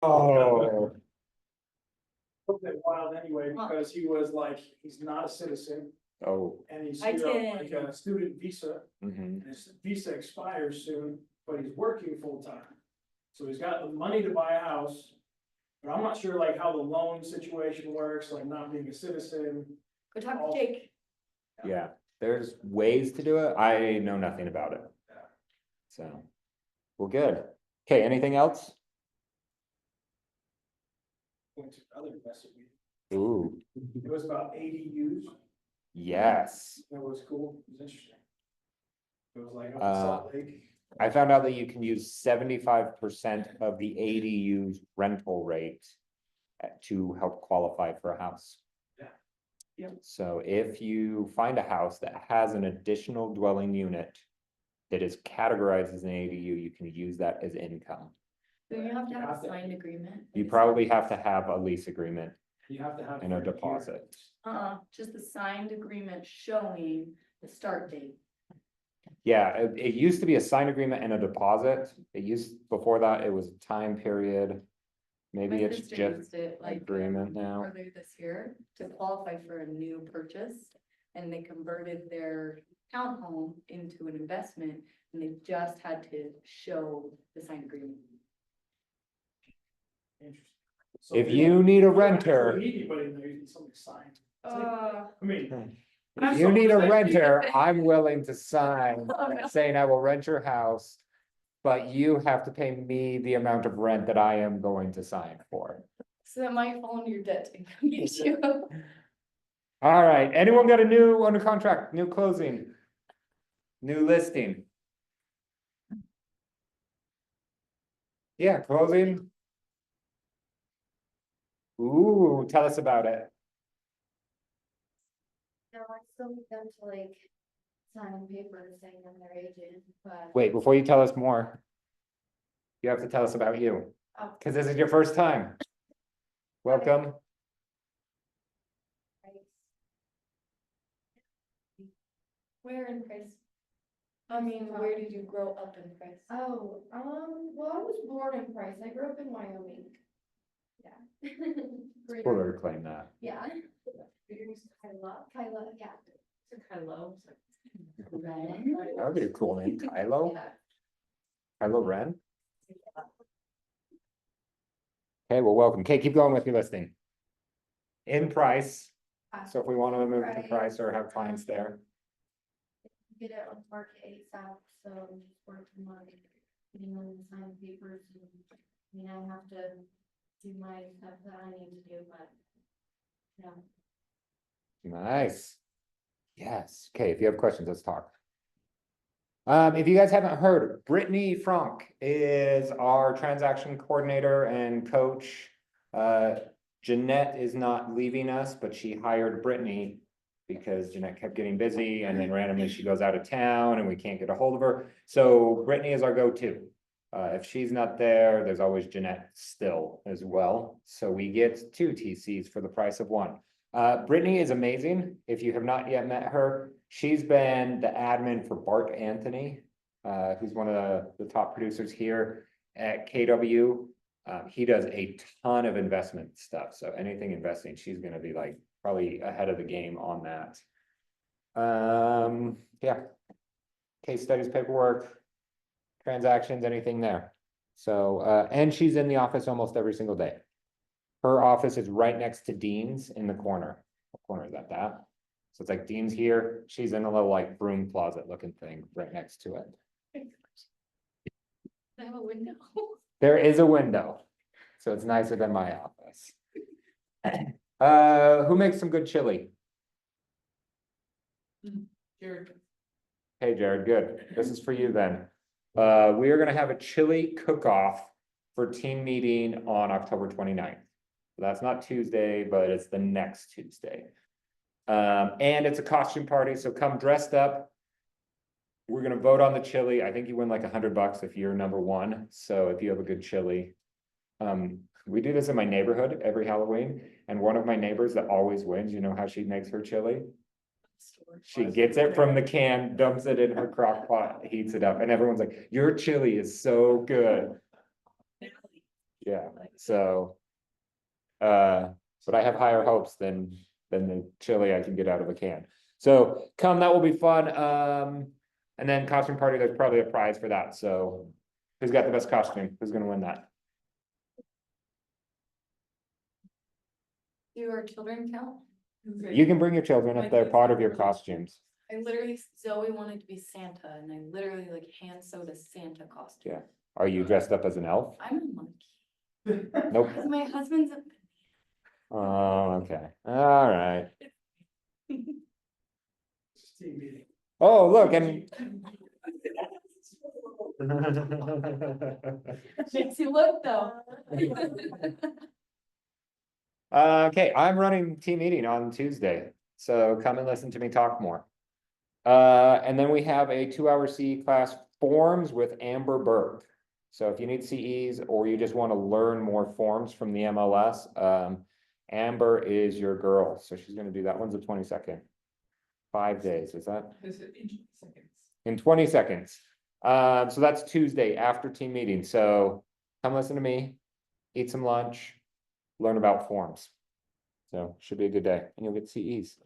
Oh, A little bit wild anyway, because he was like, he's not a citizen oh. and he's I here on like did. a student visa. Mhm. And his visa expires soon, but he's working full time. So he's got the money to buy a house. But I'm not sure like how the loan situation works, like not being a citizen. Go talk to Jake. Yeah, there's ways to do it. I know nothing about it. Yeah. So, well, good. Okay, anything else? Went to other investor meeting. Ooh, It was about ADUs. yes. It was cool. It was interesting. It was like up in Uh, Salt Lake. I found out that you can use 75% of the ADU's rental rate to help qualify for a house. Yeah. Yep. So if you find a house that has an additional dwelling unit that is categorized as an ADU, you can use that as income. Do you have to have a signed agreement? You probably have to have a lease agreement You have to have. and a deposit. Just the signed agreement showing the start date. Yeah, it used to be a signed agreement and a deposit. Before that, it was a time period. Maybe My it's sister just used it, like, agreement now. earlier this year to qualify for a new purchase. And they converted their townhome into an investment and they just had to show the signed agreement. Interesting. So If we you don't- need a we don't actually renter, need anybody in there, you need somebody signed. I mean. if you need a renter, I'm willing to sign saying I will rent your house. But you have to pay me the amount of rent that I am going to sign for. So that might fall under your debt income issue. All right, anyone got a new under contract, new closing? New listing? Yeah, closing. Ooh, tell us about it. No, I still need them to like sign papers saying I'm their agent, but. Wait, before you tell us more. You have to tell us about you, Oh, because this is your first time. Welcome. right. Where in Price? I mean, where did you grow up in Price? Oh, well, I was born in Price. I grew up in Wyoming. Yeah. Great. Cooler to claim that. Yeah. Kyla, yeah. Hello. That would be a cool name, Kylo. Yeah. Kylo Ren. Okay, well, welcome. Okay, keep going with your listing. In Price, so if we want to move to Price or have clients there. Get it on market ASAP, so I'm just working on getting them to sign papers. And, I mean, I have to do my stuff that I need to do, but. Yeah. Nice. Yes, okay, if you have questions, let's talk. If you guys haven't heard, Brittany Frank is our transaction coordinator and coach. Jeanette is not leaving us, but she hired Brittany because Jeanette kept getting busy and then randomly she goes out of town and we can't get a hold of her. So Brittany is our go-to. If she's not there, there's always Jeanette still as well. So we get 2 TCs for the price of 1. Brittany is amazing. If you have not yet met her, she's been the admin for Bart Anthony, who's one of the top producers here at KW. He does a ton of investment stuff. So anything investing, she's going to be like probably ahead of the game on that. Yeah. Case studies, paperwork, transactions, anything there. So, and she's in the office almost every single day. Her office is right next to Dean's in the corner. What corner is that? So it's like Dean's here. She's in a little like broom closet looking thing right next to it. I have a window. There is a window, so it's nicer than my office. Who makes some good chili? Jared. Hey, Jared, good. This is for you then. We are gonna have a chili cook-off for team meeting on October 29th. So that's not Tuesday, but it's the next Tuesday. And it's a costume party, so come dressed up. We're gonna vote on the chili. I think you win like $100 if you're number 1. So if you have a good chili. We do this in my neighborhood every Halloween, and one of my neighbors that always wins, you know how she makes her chili? She gets it from the can, dumps it in her crock pot, heats it up, and everyone's like, your chili is so good. Yeah, so. But I have higher hopes than the chili I can get out of a can. So come, that will be fun. And then costume party, there's probably a prize for that, so. Who's got the best costume? Who's gonna win that? Do our children count? You can bring your children if they're part of your costumes. I literally, Zoe wanted to be Santa and I literally like hand sewed a Santa costume. Yeah. Are you dressed up as an elf? I'm a monkey. Nope. Cause my husband's a. Oh, okay, all right. Team meeting. Oh, look, and. Makes you look though. Okay, I'm running team meeting on Tuesday, so come and listen to me talk more. And then we have a 2-hour CE class forms with Amber Burke. So if you need CEs or you just want to learn more forms from the MLS, Amber is your girl. So she's going to do that. One's the 22nd. 5 days, is that? In 20 seconds. So that's Tuesday after team meeting. So come listen to me, eat some lunch, learn about forms. So should be a good day and you'll get CEs.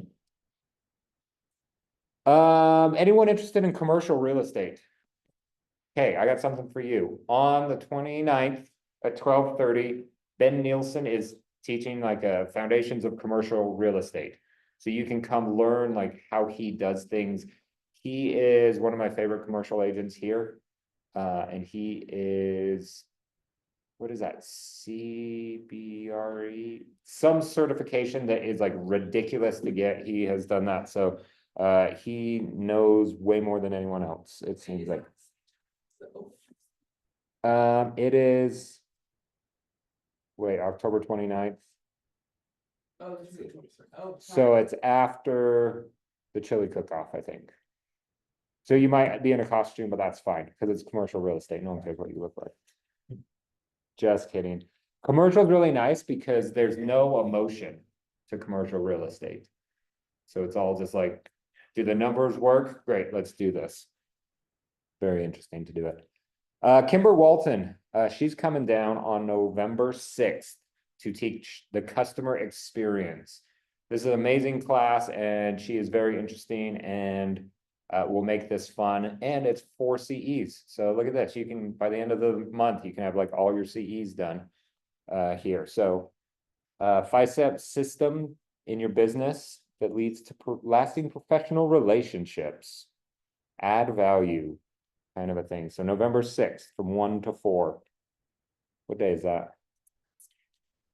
Anyone interested in commercial real estate? Okay, I got something for you. On the 29th at 12:30, Ben Nielsen is teaching like foundations of commercial real estate. So you can come learn like how he does things. He is one of my favorite commercial agents here. And he is, what is that? CBRE, some certification that is like ridiculous to get. He has done that. So he knows way more than anyone else, it seems like. It is, wait, October 29th. So it's after the chili cook-off, I think. So you might be in a costume, but that's fine, because it's commercial real estate. No one cares what you look like. Just kidding. Commercial is really nice because there's no emotion to commercial real estate. So it's all just like, do the numbers work? Great, let's do this. Very interesting to do it. Kimber Walton, she's coming down on November 6th to teach the customer experience. This is an amazing class and she is very interesting and will make this fun, and it's 4 CEs. So look at this, you can, by the end of the month, you can have like all your CEs done here. So 5-step system in your business that leads to lasting professional relationships, add value, kind of a thing. So November 6th from 1 to 4. What day is that?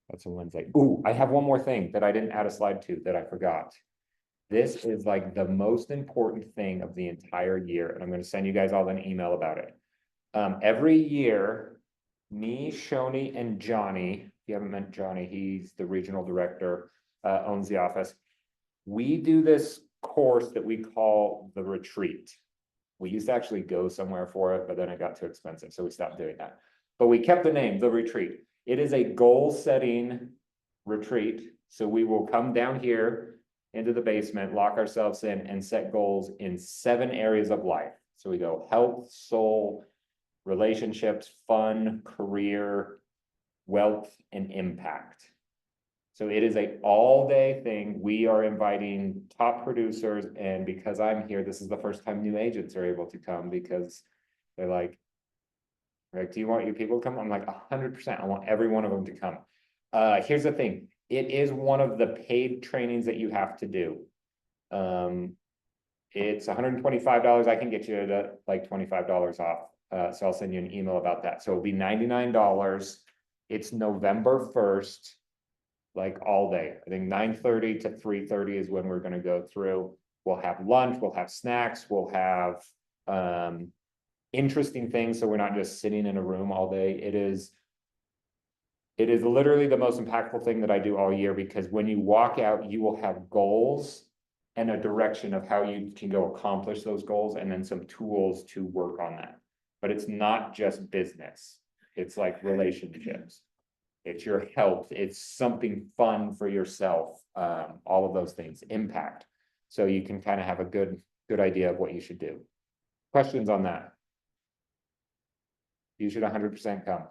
That's a Wednesday. Ooh, I have one more thing that I didn't add a slide to that I forgot. This is like the most important thing of the entire year, and I'm going to send you guys all an email about it. Every year, me, Shoni, and Johnny, if you haven't met Johnny, he's the regional director, owns the office. We do this course that we call the retreat. We used to actually go somewhere for it, but then it got too expensive, so we stopped doing that. But we kept the name, the retreat. It is a goal-setting retreat. So we will come down here into the basement, lock ourselves in, and set goals in 7 areas of life. So we go health, soul, relationships, fun, career, wealth, and impact. So it is a all-day thing. We are inviting top producers, and because I'm here, this is the first time new agents are able to come because they're like, do you want your people to come? I'm like 100%. I want every one of them to come. Here's the thing. It is one of the paid trainings that you have to do. It's $125. I can get you to like $25 off. So I'll send you an email about that. So it'll be $99. It's November 1st, like all day. I think 9:30 to 3:30 is when we're going to go through. We'll have lunch, we'll have snacks, we'll have interesting things. So we're not just sitting in a room all day. It is literally the most impactful thing that I do all year, because when you walk out, you will have goals and a direction of how you can go accomplish those goals, and then some tools to work on that. But it's not just business. It's like relationships. It's your health. It's something fun for yourself. All of those things, impact. So you can kind of have a good idea of what you should do. Questions on that? You should 100% come.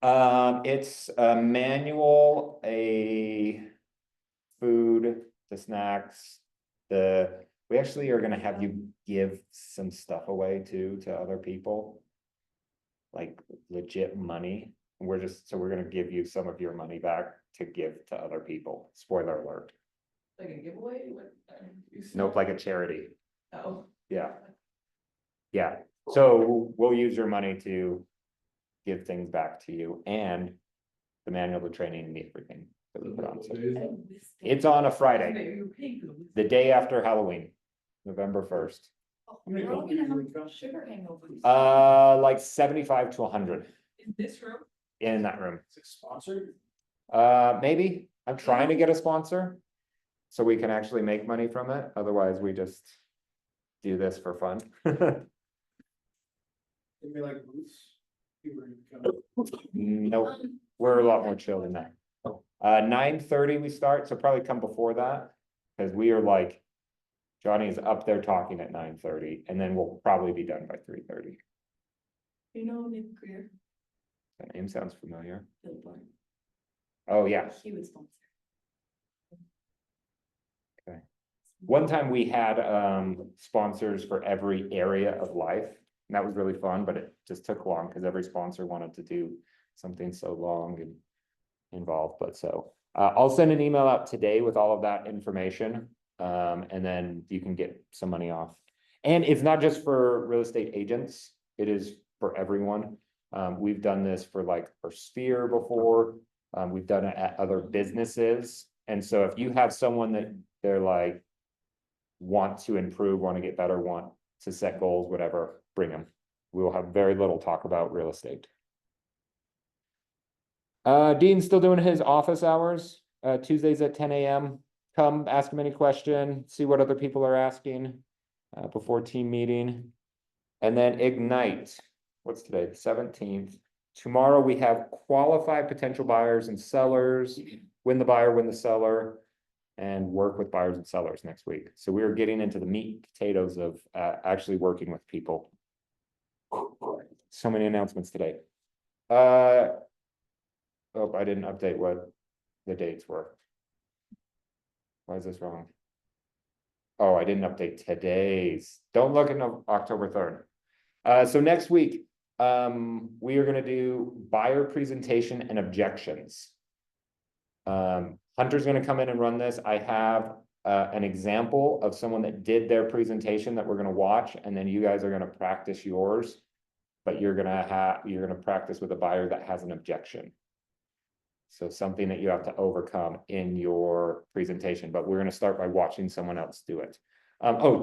It's a manual, a food, the snacks, we actually are gonna have you give some stuff away too to other people. Like legit money. We're gonna give you some of your money back to give to other people. Spoiler alert. Like a giveaway? What? Nope, like a charity. Oh. Yeah. Yeah, so we'll use your money to give things back to you and the manual, the training, and everything that we put on. So it's on a Friday, the day after Halloween, November 1st. How many We're all people gonna have usually come? sugar hangovers. Like 75 to 100 In this room? in that room. Is it sponsored? Maybe I'm trying to get a sponsor. So we can actually make money from it, otherwise we just do this for fun. Maybe like booths? People are gonna come. Nope, we're a lot more chill than that. 9:30 we start, so probably come before that, because we are like. Johnny's up there talking at 9:30, and then we'll probably be done by 3:30. You know Nick Greer, That name sounds familiar. Bill Barr, Oh, yeah, he was sponsor. one time we had sponsors for every area of life. And that was really fun, but it just took long because every sponsor wanted to do something so long and involved, but so. I'll send an email out today with all of that information. And then you can get some money off. And it's not just for real estate agents, it is for everyone. We've done this for like our sphere before. We've done it at other businesses. And so if you have someone that they're like, want to improve, want to get better, want to set goals, whatever, bring them. We will have very little talk about real estate. Dean's still doing his office hours, Tuesdays at 10 a.m. Come ask him any question, see what other people are asking before team meeting. And then Ignite, what's today, the 17th. Tomorrow we have qualified potential buyers and sellers, win the buyer, win the seller, and work with buyers and sellers next week. So we are getting into the meat and potatoes of actually working with people. So many announcements today. Oh, I didn't update what the dates were. Why is this wrong? Oh, I didn't update today's. Don't look at October 3rd. So next week, we are gonna do buyer presentation and objections. Hunter's gonna come in and run this. I have an example of someone that did their presentation that we're gonna watch, and then you guys are gonna practice yours. But you're gonna practice with a buyer that has an objection. So something that you have to overcome in your presentation, but we're gonna start by watching someone else do it.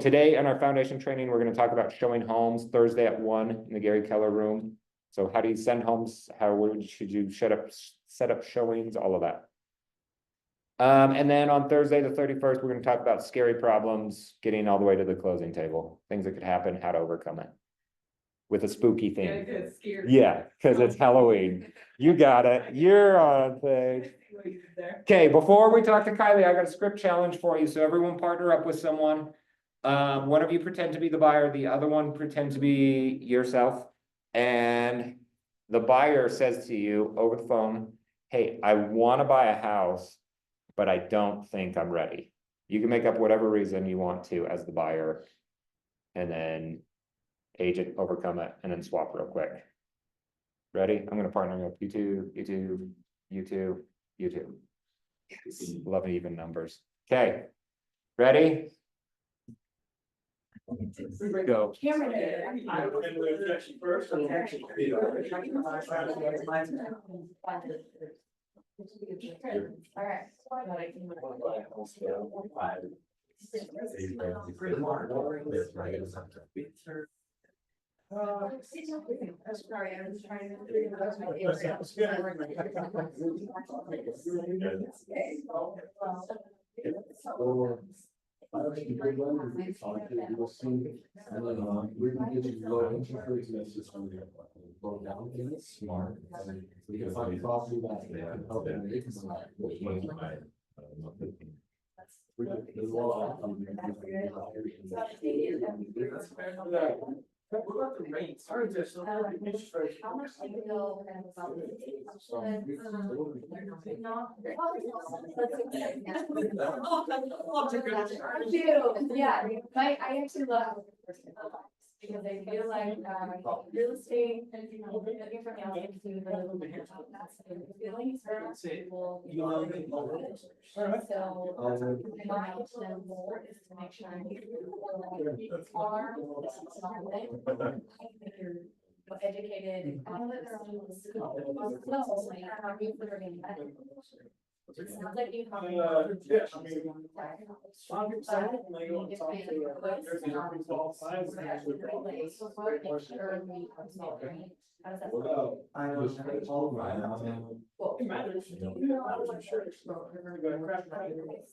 Today in our foundation training, we're gonna talk about showing homes Thursday at 1 in the Gary Keller room. So how do you send homes? Should you set up showings, all of that. And then on Thursday, the 31st, we're gonna talk about scary problems, getting all the way to the closing table, things that could happen, how to overcome it. With a spooky theme. Yeah, good, scared. Yeah, because it's Halloween. You got it. You're on thing. Okay, before we talk to Kylie, I got a script challenge for you. So everyone partner up with someone. One of you pretend to be the buyer, the other one pretend to be yourself. And the buyer says to you over the phone, hey, I want to buy a house, but I don't think I'm ready. You can make up whatever reason you want to as the buyer. And then agent overcome it and then swap real quick. Ready? I'm gonna partner up you two, you two, you two, you two. Yes. Love even numbers. Okay, ready? Go. First. Sorry, I was trying to. What about the rates? How much do you know about Yeah, I actually love. Because I feel like, real estate, looking for housing, that's the feelings for people. So, my goal is to make sure you're educated. It sounds like you have. Yes, I mean, some people say, when they go and talk to, there's an all sides. I know it's pretty cold right now. Well, it matters. I'm sure. You gotta craft it.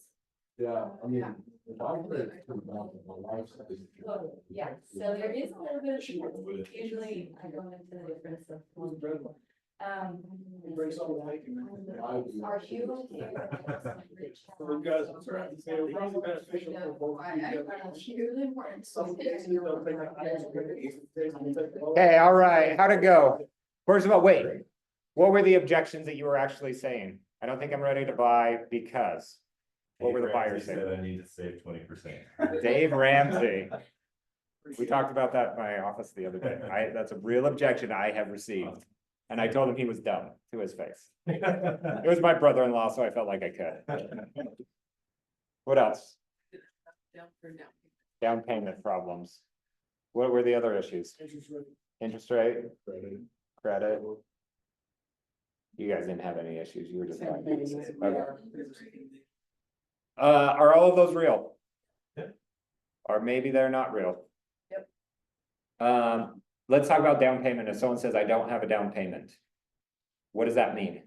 Yeah, I mean. if I could- Yeah, so there is a little bit of, usually I go into the difference of. Breaks all the bacon. Are you? So you guys, I'm sorry, it's probably beneficial for both. of you. Really important. Some cases, they'll take the highest grade. Okay, all right, how'd it go? First of all, wait, what were the objections that you were actually saying? I don't think I'm ready to buy because. What were the buyers saying? Said I need to save 20%. Dave Ramsey, we talked about that in my office the other day. That's a real objection I have received. And I told him he was dumb to his face. It was my brother-in-law, so I felt like I could. What else? Down for now. Down payment problems. What were the other issues? Interest rate, credit? You guys didn't have any issues, you were just. Okay. Are all of those real? Yeah. Or maybe they're not real? Yep. Let's talk about down payment. If someone says, I don't have a down payment. What does that mean?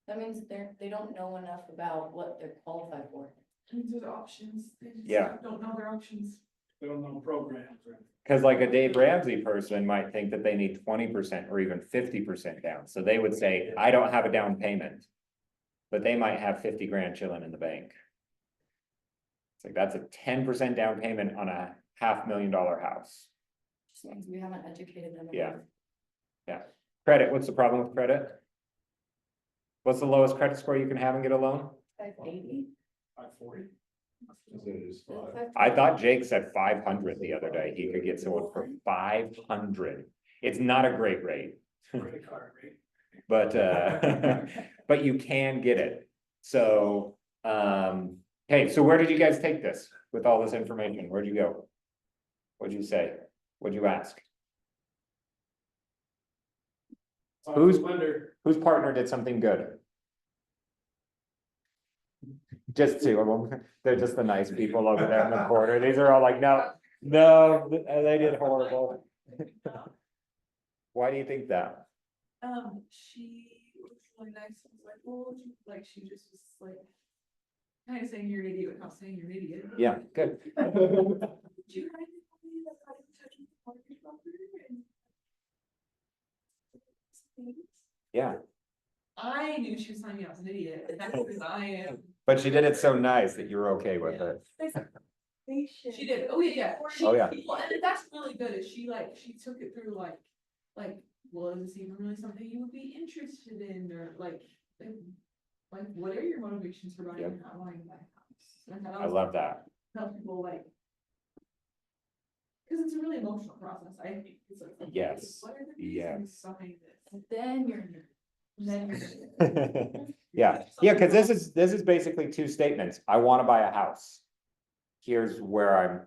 That means they don't know enough about what they're qualified for. There's options. They just Yeah. Don't know their options. They don't know programs, right? Cause like a Dave Ramsey person might think that they need 20% or even 50% down. So they would say, I don't have a down payment. But they might have 50 grand chilling in the bank. It's like, that's a 10% down payment on a $500,000 house. Just means we haven't educated them. Yeah. Yeah. Credit, what's the problem with credit? What's the lowest credit score you can have and get a loan? 580. 540. I thought Jake said 500 the other day. He could get someone for 500. It's not a great rate, Credit card rate. but but you can get it. So, hey, so where did you guys take this with all this information? Where'd you go? What'd you say? What'd you ask? Who's- Whose partner did something good? Just two of them. They're just the nice people over there in the corner. These are all like, no, they did horrible. Why do you think that? She was really nice. I was like, well, she just was like. Kind of saying you're an idiot without saying you're an idiot. Yeah, good. Did you have any family that got in touch with the mortgage broker and? Yeah, I knew she was telling me I was an idiot, and that's because I am. but she did it so nice that you were okay with it. She did, oh yeah. Oh, yeah. Well, and that's really good, is she took it through like, well, is this even really something you would be interested in, or like, what are your motivations for buying Yep. and not buying that house? And I love that. Tell people like. Cause it's a really emotional process, I think, it's like. Yes, What are the yes. reasons behind this? And then you're. And then Yeah, because this is basically two statements. I want to buy a house. Here's where I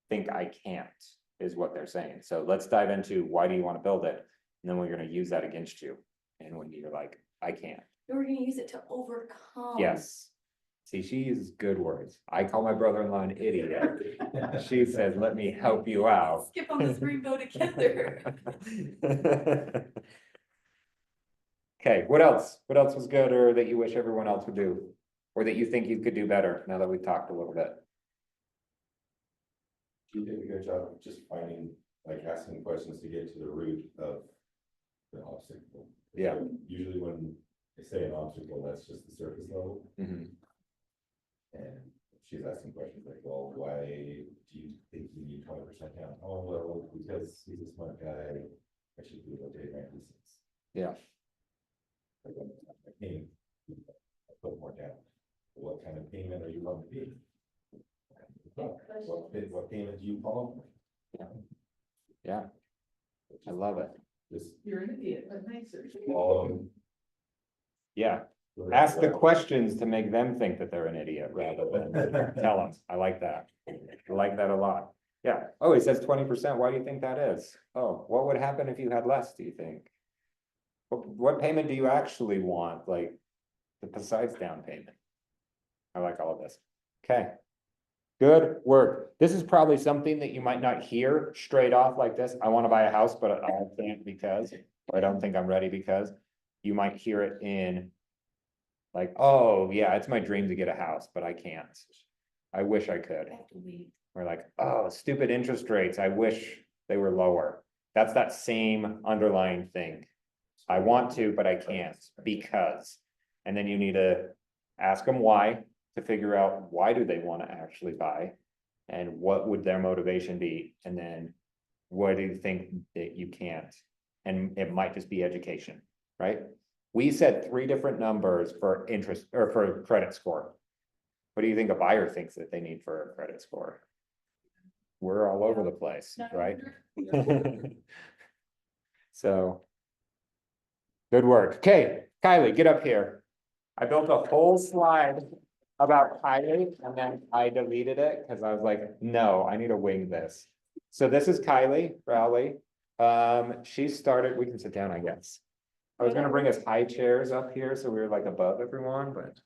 think I can't, is what they're saying. So let's dive into why do you want to build it? And then we're gonna use that against you. And when you're like, I can't. We're gonna use it to overcome. Yes. See, she uses good words. I call my brother-in-law an idiot. She says, let me help you out. Skip on this rainbow together. Okay, what else? What else was good or that you wish everyone else would do? Or that you think you could do better now that we've talked a little bit? You did a good job of just finding, like asking questions to get to the root of the obstacle. Yeah. Usually when they say an obstacle, that's just the surface level. Mhm. And she's asking questions like, well, why do you think you need 20% down? Oh, well, because he's a smart guy, I should be able to take my license. Yeah. Like, I pay, I put more down. What kind of payment are you going to be? What payment do you follow? Yeah. I love it. Just, You're an idiot, but nicer. Yeah. Ask the questions to make them think that they're an idiot rather than tell them. I like that. I like that a lot. Yeah. Oh, he says 20%. Why do you think that is? Oh, what would happen if you had less, do you think? What payment do you actually want? Like, besides down payment? I like all of this. Okay. Good work. This is probably something that you might not hear straight off like this. I want to buy a house, but I can't because, or I don't think I'm ready because. You might hear it in like, oh, yeah, it's my dream to get a house, but I can't. I wish I could. Or like, oh, stupid interest rates. I wish they were lower. That's that same underlying thing. I want to, but I can't because. And then you need to ask them why to figure out why do they want to actually buy and what would their motivation be? And then what do you think that you can't? And it might just be education, right? We said 3 different numbers for interest or for credit score. What do you think a buyer thinks that they need for a credit score? We're all over the place, right? So. Good work. Okay, Kylie, get up here. I built a whole slide about Kylie and then I deleted it because I was like, no, I need to wing this. So this is Kylie Rowley. She started, we can sit down, I guess. I was gonna bring us high chairs up here, so we were like above everyone, but.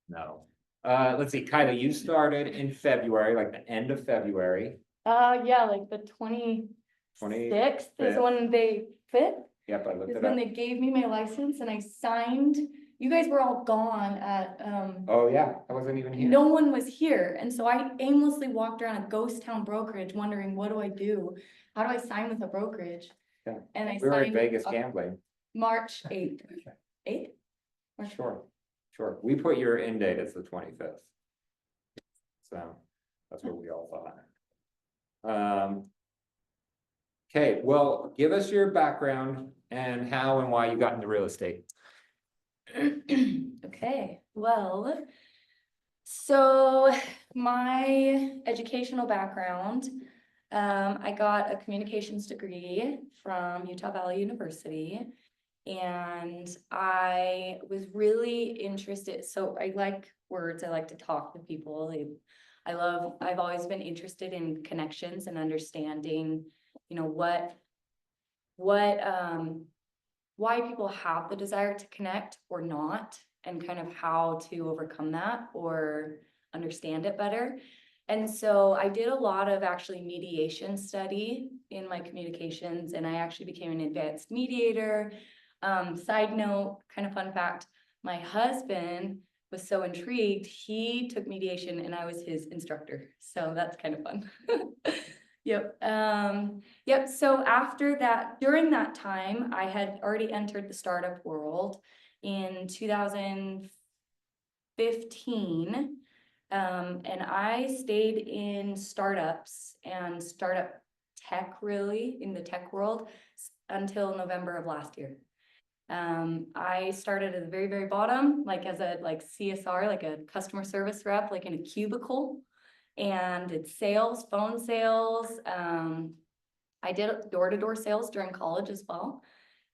No. Let's see, Kylie, you started in February, like the end of February. Yeah, like the 26th is when they fit. Yep, I looked Is it when up. they gave me my license and I signed. You guys were all gone at, Oh, yeah, I wasn't even here. no one was here. And so I aimlessly walked around a ghost town brokerage wondering, what do I do? How do I sign with a brokerage? Yeah. And I We were in signed Vegas gambling. March 8th. 8th? Sure, sure. We put your end date as the 25th. So that's what we all thought. Okay, well, give us your background and how and why you got into real estate. Okay, well, so my educational background, I got a communications degree from Utah Valley University. And I was really interested, so I like words, I like to talk to people. I've always been interested in connections and understanding, you know, why people have the desire to connect or not, and kind of how to overcome that or understand it better. And so I did a lot of actually mediation study in my communications, and I actually became an advanced mediator. Side note, kind of fun fact, my husband was so intrigued, he took mediation and I was his instructor. So that's kind of fun. Yep. Yep. So after that, during that time, I had already entered the startup world in 2015. And I stayed in startups and startup tech, really in the tech world until November of last year. I started at the very, very bottom, like as a CSR, like a customer service rep, like in a cubicle, and did sales, phone sales. I did door-to-door sales during college as well.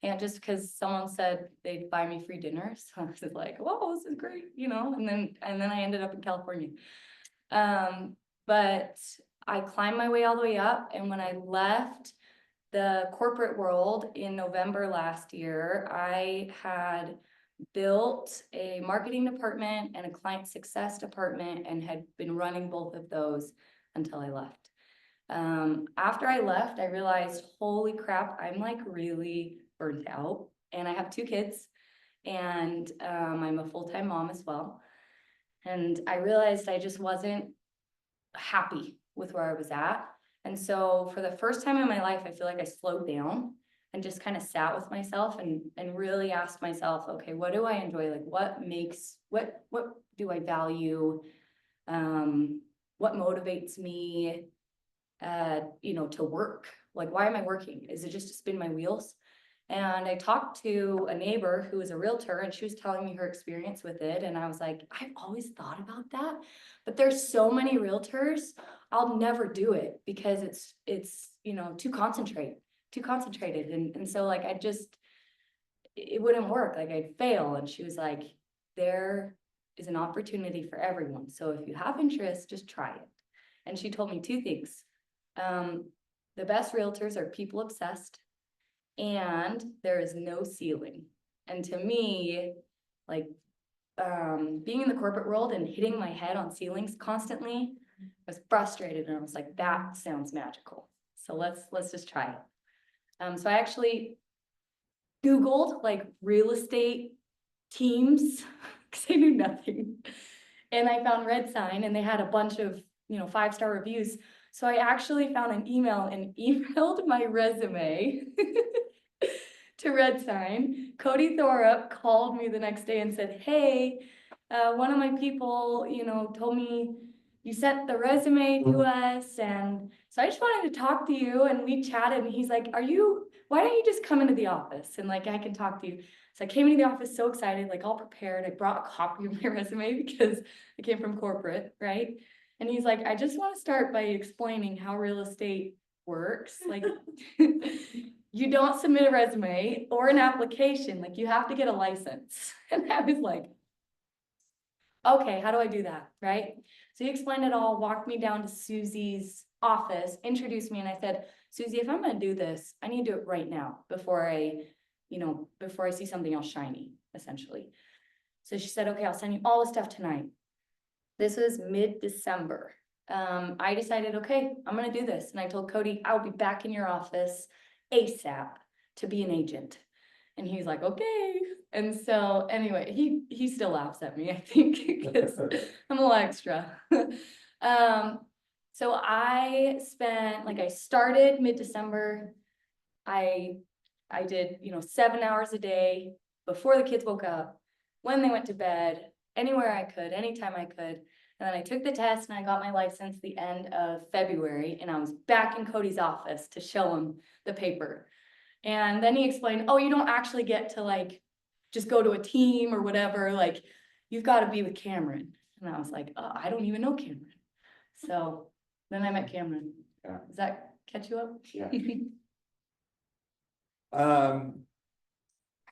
And just because someone said they'd buy me free dinner, so I was like, whoa, this is great, you know, and then I ended up in California. But I climbed my way all the way up, and when I left the corporate world in November last year, I had built a marketing department and a client success department and had been running both of those until I left. After I left, I realized, holy crap, I'm like really burnt out, and I have 2 kids, and I'm a full-time mom as well. And I realized I just wasn't happy with where I was at. And so for the first time in my life, I feel like I slowed down and just kind of sat with myself and really asked myself, okay, what do I enjoy? Like what do I value? What motivates me, to work? Like, why am I working? Is it just to spin my wheels? And I talked to a neighbor who was a realtor, and she was telling me her experience with it. And I was like, I've always thought about that, but there's so many realtors, I'll never do it because it's, too concentrated. And so like, it wouldn't work. Like I'd fail. And she was like, there is an opportunity for everyone. So if you have interest, just try it. And she told me two things. The best realtors are people obsessed, and there is no ceiling. And to me, like, being in the corporate world and hitting my head on ceilings constantly, I was frustrated, and I was like, that sounds magical. So let's just try it. So I actually Googled like real estate teams because I knew nothing. And I found Red Sign, and they had a bunch of, 5-star reviews. So I actually found an email and emailed my resume to Red Sign. Cody Thorup called me the next day and said, hey, one of my people, told me you sent the resume to us. And so I just wanted to talk to you. And we chatted, and he's like, why don't you just come into the office and like, I can talk to you. So I came into the office so excited, like all prepared. I brought a copy of my resume because I came from corporate, right? And he's like, I just want to start by explaining how real estate works. Like, you don't submit a resume or an application, like you have to get a license. And I was like, okay, how do I do that, right? So he explained it all, walked me down to Susie's office, introduced me, and I said, Susie, if I'm gonna do this, I need to do it right now before I see something else shiny, essentially. So she said, okay, I'll send you all the stuff tonight. This was mid-December. I decided, okay, I'm gonna do this. And I told Cody, I'll be back in your office ASAP to be an agent. And he's like, okay. And so anyway, he still laughs at me, I think, because I'm a little extra. So I started mid-December. I did, 7 hours a day before the kids woke up, when they went to bed, anywhere I could, anytime I could. And then I took the test and I got my license the end of February, and I was back in Cody's office to show him the paper. And then he explained, oh, you don't actually get to like, just go to a team or whatever, like you've got to be with Cameron. And I was like, oh, I don't even know Cameron. So then I met Cameron. Yeah. Does that catch you up? Yeah.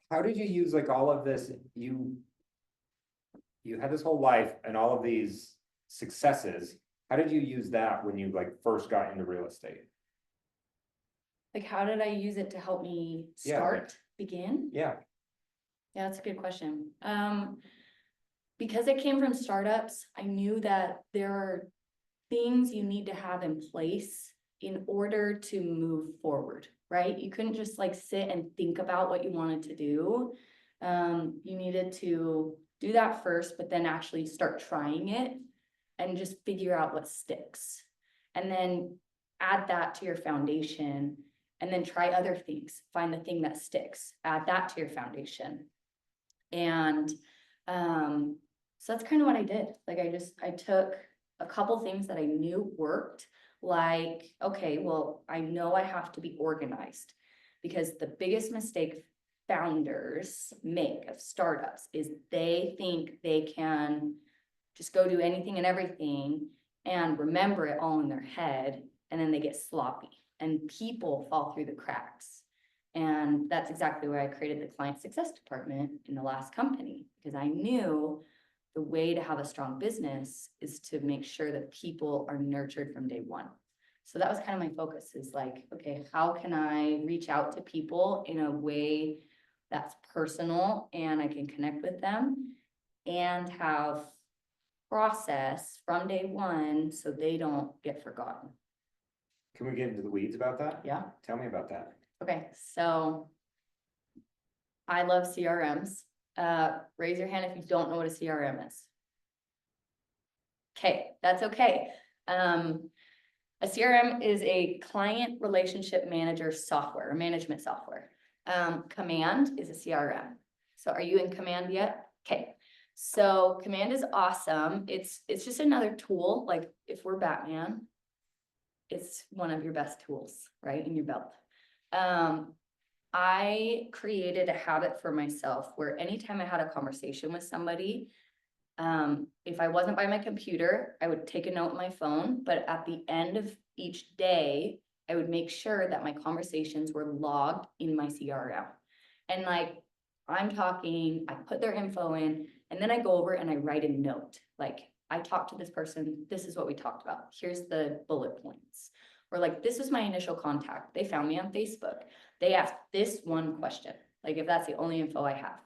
How did you use like all of this? You had this whole life and all of these successes. How did you use that when you like first got into real estate? Like, how did I use it to help me Yeah. begin? Yeah. Yeah, that's a good question. Because I came from startups, I knew that there are things you need to have in place in order to move forward, right? You couldn't just like sit and think about what you wanted to do. You needed to do that first, but then actually start trying it and just figure out what sticks. And then add that to your foundation, and then try other things. Find the thing that sticks, add that to your foundation. And so that's kind of what I did. Like I took a couple things that I knew worked, like, okay, well, I know I have to be organized, because the biggest mistake founders make of startups is they think they can just go do anything and everything and remember it all in their head, and then they get sloppy and people fall through the cracks. And that's exactly why I created the client success department in the last company, because I knew the way to have a strong business is to make sure that people are nurtured from day one. So that was kind of my focus, is like, okay, how can I reach out to people in a way that's personal and I can connect with them and have process from day one so they don't get forgotten. Can we get into the weeds about that? Yeah. Tell me about that. Okay, so I love CRMs. Raise your hand if you don't know what a CRM is. Okay, that's okay. A CRM is a client relationship manager software, or management software. Command is a CRM. So are you in Command yet? Okay. So Command is awesome. It's just another tool. Like if we're Batman, it's one of your best tools, right, in your belt. I created a habit for myself where anytime I had a conversation with somebody, if I wasn't by my computer, I would take a note on my phone, but at the end of each day, I would make sure that my conversations were logged in my CRM. And like, I'm talking, I put their info in, and then I go over and I write a note. Like, I talked to this person, this is what we talked about. Here's the bullet points. Or like, this was my initial contact. They found me on Facebook. They asked this one question, like if that's the only info I have.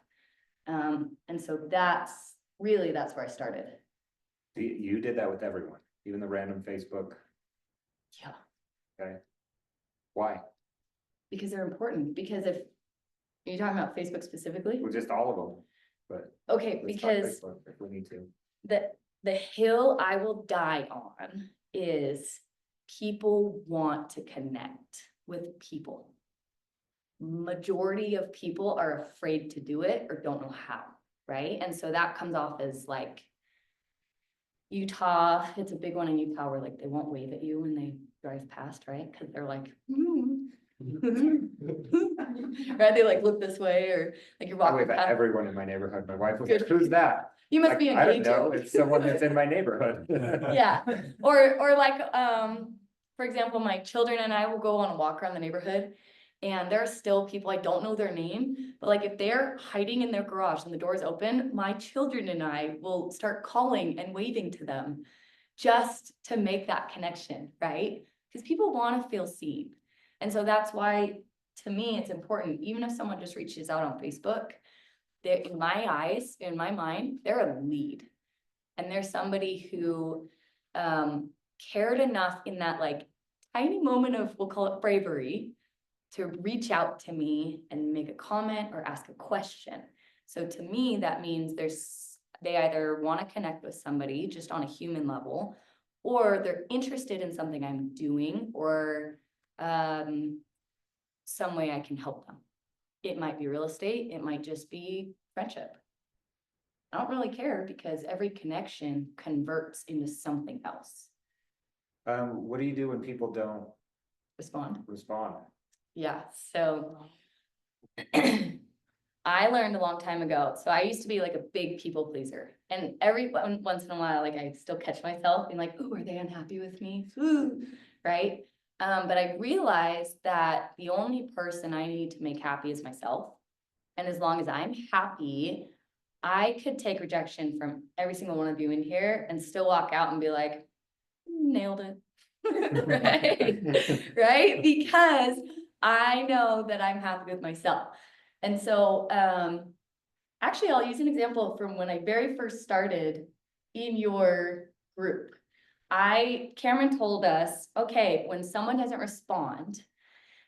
And so that's where I started. You did that with everyone, even the random Facebook. Yeah. Okay. Why? Because they're important, because if you're talking about Facebook specifically, Well, just all of them, but. okay, let's talk because Facebook if we need to. the hill I will die on is people want to connect with people. Majority of people are afraid to do it or don't know how, right? And so that comes off as like Utah, it's a big one in Utah where like they won't wave at you when they drive past, right? Because they're like, right? They like look this way, or like you're I walking wave at past. everyone in my neighborhood. My wife was Good. like, who's that? You must Like, be I don't engaged. know, it's someone that's in my neighborhood. Yeah, or like, for example, my children and I will go on a walk around the neighborhood. And there are still people, I don't know their name, but like if they're hiding in their garage and the door's open, my children and I will start calling and waving to them just to make that connection, right? Because people want to feel seen. And so that's why, to me, it's important, even if someone just reaches out on Facebook, they're, in my eyes, in my mind, they're a lead. And they're somebody who cared enough in that like tiny moment of, we'll call it bravery, to reach out to me and make a comment or ask a question. So to me, that means they either want to connect with somebody just on a human level, or they're interested in something I'm doing, or some way I can help them. It might be real estate, it might just be friendship. I don't really care because every connection converts into something else. What do you do when people don't Respond. respond? Yeah, so I learned a long time ago. So I used to be like a big people pleaser, and once in a while, like I still catch myself being like, "Ooh, are they unhappy with me?" Ooh, right? But I realized that the only person I need to make happy is myself, and as long as I'm happy, I could take rejection from every single one of you in here and still walk out and be like, "Nailed it." Right? Right? Because I know that I'm happy with myself. And so, actually, I'll use an example from when I very first started in your group. Cameron told us, okay, when someone doesn't respond,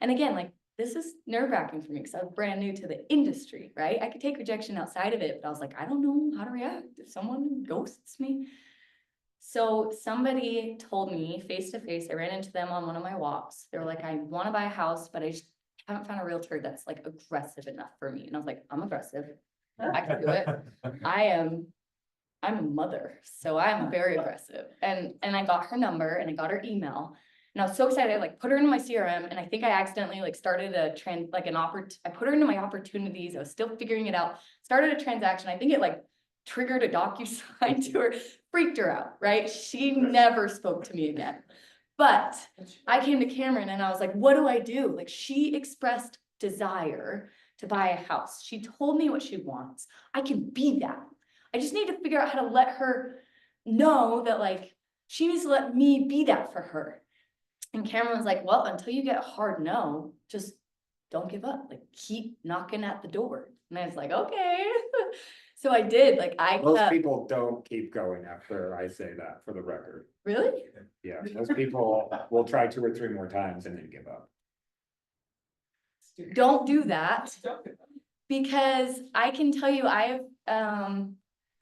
and again, like, this is nerve-wracking for me because I'm brand new to the industry, right? I could take rejection outside of it, but I was like, I don't know how to react if someone ghosts me. So somebody told me face to face, I ran into them on one of my walks. They were like, I want to buy a house, but I just haven't found a realtor that's like aggressive enough for me. And I was like, I'm aggressive. I can do it. I'm a mother, so I'm very aggressive. And I got her number and I got her email. And I was so excited, I like put her into my CRM, and I think I accidentally like started I put her into my opportunities. I was still figuring it out, started a transaction. I think it like triggered a DocuSign to her, freaked her out, right? She never spoke to me again. But I came to Cameron and I was like, what do I do? Like, she expressed desire to buy a house. She told me what she wants. I can be that. I just need to figure out how to let her know that like, she needs to let me be that for her. And Cameron was like, well, until you get a hard no, just don't give up. Like, keep knocking at the door. And I was like, okay. So I did, like, Most people don't keep going after I say that, for the record. Really? Yeah, most people will try 2 or 3 more times and then give up. Don't do that, because I can tell you, I have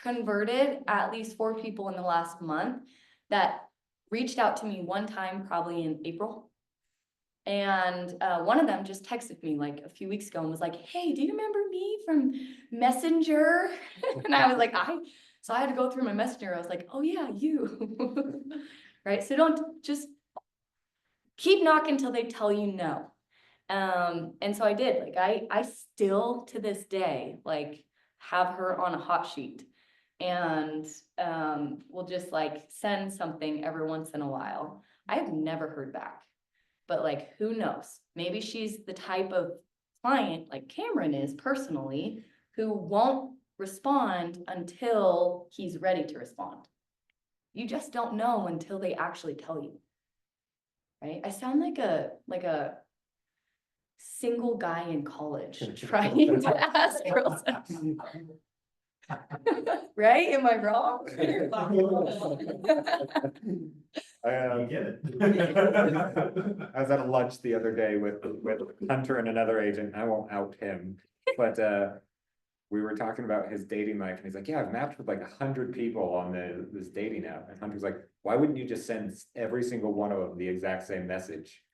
converted at least 4 people in the last month that reached out to me one time, probably in April. And one of them just texted me like a few weeks ago and was like, hey, do you remember me from Messenger? And I was like, so I had to go through my Messenger. I was like, oh yeah, you. Right? So don't just keep knocking till they tell you no. And so I did, like, I still to this day, like, have her on a hot sheet. And will just like send something every once in a while. I have never heard back, but like, who knows? Maybe she's the type of client, like Cameron is personally, who won't respond until he's ready to respond. You just don't know until they actually tell you. Right? I sound like a single guy in college trying to ask girls out. Right? Am I wrong? You get it. I was at a lunch the other day with Hunter and another agent. I won't out him, but we were talking about his dating life, and he's like, "Yeah, I've matched with like 100 people on this dating app." And Hunter's like, "Why wouldn't you just send every single one of them the exact same message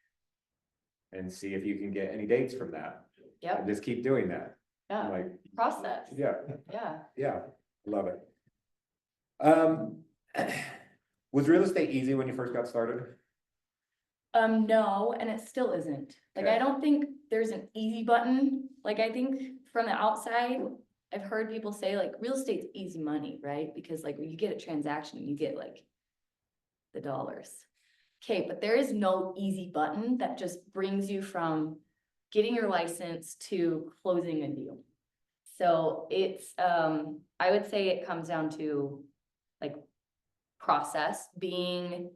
and see if you can get any dates from that? Yep. And just keep doing that." I'm Yeah. like, Process. yeah, Yeah. yeah, love it. Was real estate easy when you first got started? No, and it still isn't. Like, I Okay. don't think there's an easy button. Like, I think from the outside, I've heard people say like real estate's easy money, right? Because like when you get a transaction, you get like the dollars. Okay, but there is no easy button that just brings you from getting your license to closing a deal. So it's, I would say it comes down to like process, being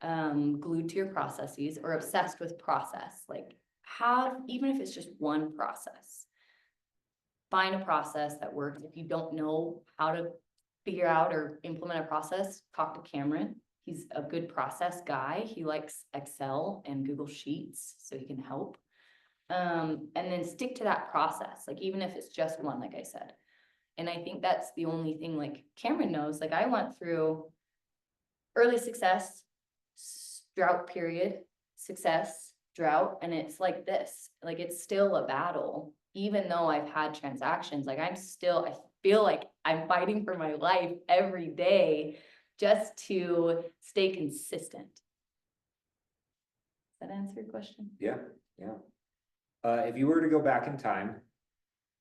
glued to your processes or obsessed with process. Like, have, even if it's just one process, find a process that works. If you don't know how to figure out or implement a process, talk to Cameron. He's a good process guy. He likes Excel and Google Sheets, so he can help. And then stick to that process, like even if it's just one, like I said. And I think that's the only thing like Cameron knows. Like, I went through early success, drought period, success, drought, and it's like this. Like, it's still a battle. Even though I've had transactions, like I feel like I'm fighting for my life every day just to stay consistent. Does that answer your question? Yeah, yeah. If you were to go back in time,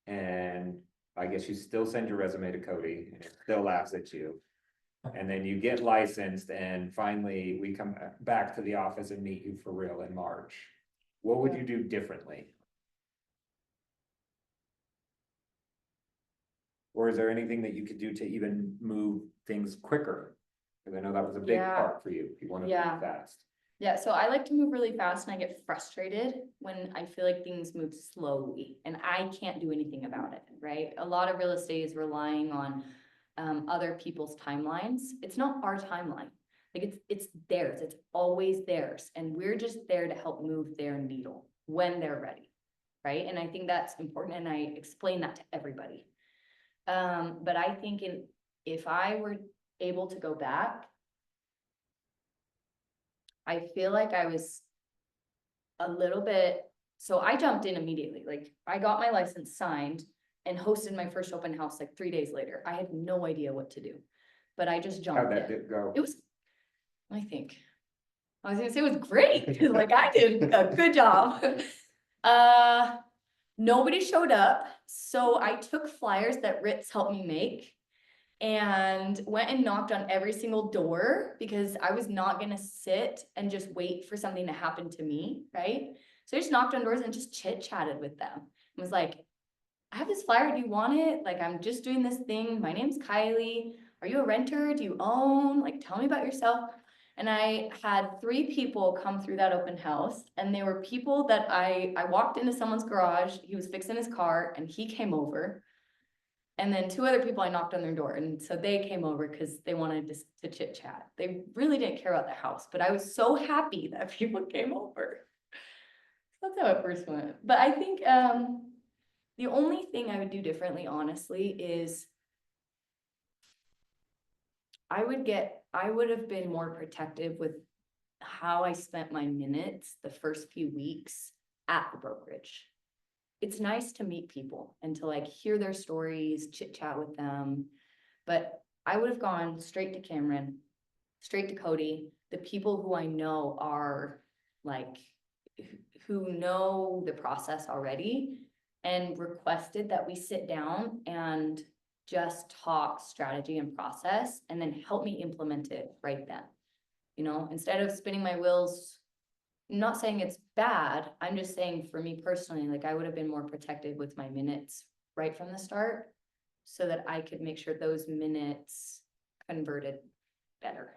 and I guess you still send your resume to Cody, and it still laughs at you. And then you get licensed, and finally we come back to the office and meet you for real in March. What would you do differently? Or is there anything that you could do to even move things quicker? Because I know that was a big Yeah. part for you. You want to Yeah. move fast. Yeah, so I like to move really fast and I get frustrated when I feel like things move slowly and I can't do anything about it, right? A lot of real estate is relying on other people's timelines. It's not our timeline. Like, it's theirs. It's always theirs. And we're just there to help move their needle when they're ready, right? And I think that's important, and I explain that to everybody. But I think if I were able to go back, I feel like I was a little bit, so I jumped in immediately. Like, I got my license signed and hosted my first open house like 3 days later. I had no idea what to do, but I just How'd jumped that in. go? It was, I was gonna say it was great. Like, I did a good job. Nobody showed up, so I took flyers that Ritz helped me make and went and knocked on every single door because I was not gonna sit and just wait for something to happen to me, right? So I just knocked on doors and just chit chatted with them. I was like, I have this flyer, do you want it? Like, I'm just doing this thing. My name's Kylie. Are you a renter? Do you own? Like, tell me about yourself. And I had 3 people come through that open house, and they were people that I walked into someone's garage, he was fixing his car and he came over. And then 2 other people, I knocked on their door, and so they came over because they wanted to chit chat. They really didn't care about the house, but I was so happy that people came over. That's how it first went. But I think the only thing I would do differently, honestly, is I would have been more protective with how I spent my minutes the first few weeks at the brokerage. It's nice to meet people and to like hear their stories, chit chat with them. But I would have gone straight to Cameron, straight to Cody, the people who I know are like, who know the process already, and requested that we sit down and just talk strategy and process and then help me implement it right then. You know, instead of spinning my wheels, not saying it's bad, I'm just saying for me personally, like I would have been more protective with my minutes right from the start so that I could make sure those minutes converted better.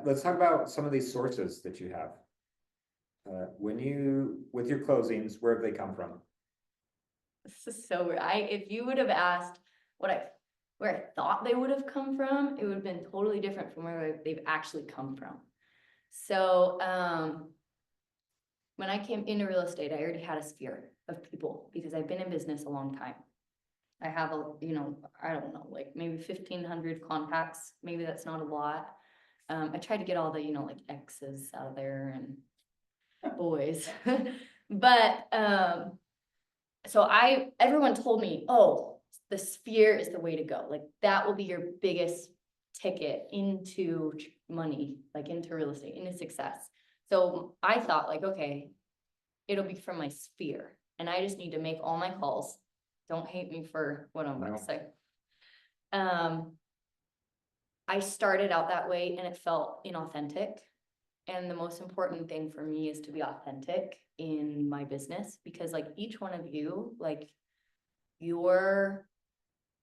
Let's talk about some of these sources that you have. With your closings, where have they come from? This is so weird. If you would have asked where I thought they would have come from, it would have been totally different from where they've actually come from. So, when I came into real estate, I already had a sphere of people because I've been in business a long time. I have I don't know, like maybe 1,500 contacts. Maybe that's not a lot. I tried to get all the, like exes out of there and boys. But, so everyone told me, oh, the sphere is the way to go. Like that will be your biggest ticket into money, like into real estate, into success. So I thought like, okay, it'll be from my sphere and I just need to make all my calls. Don't hate me for what I'm about to say. I started out that way and it felt inauthentic. And the most important thing for me is to be authentic in my business because like each one of you, like your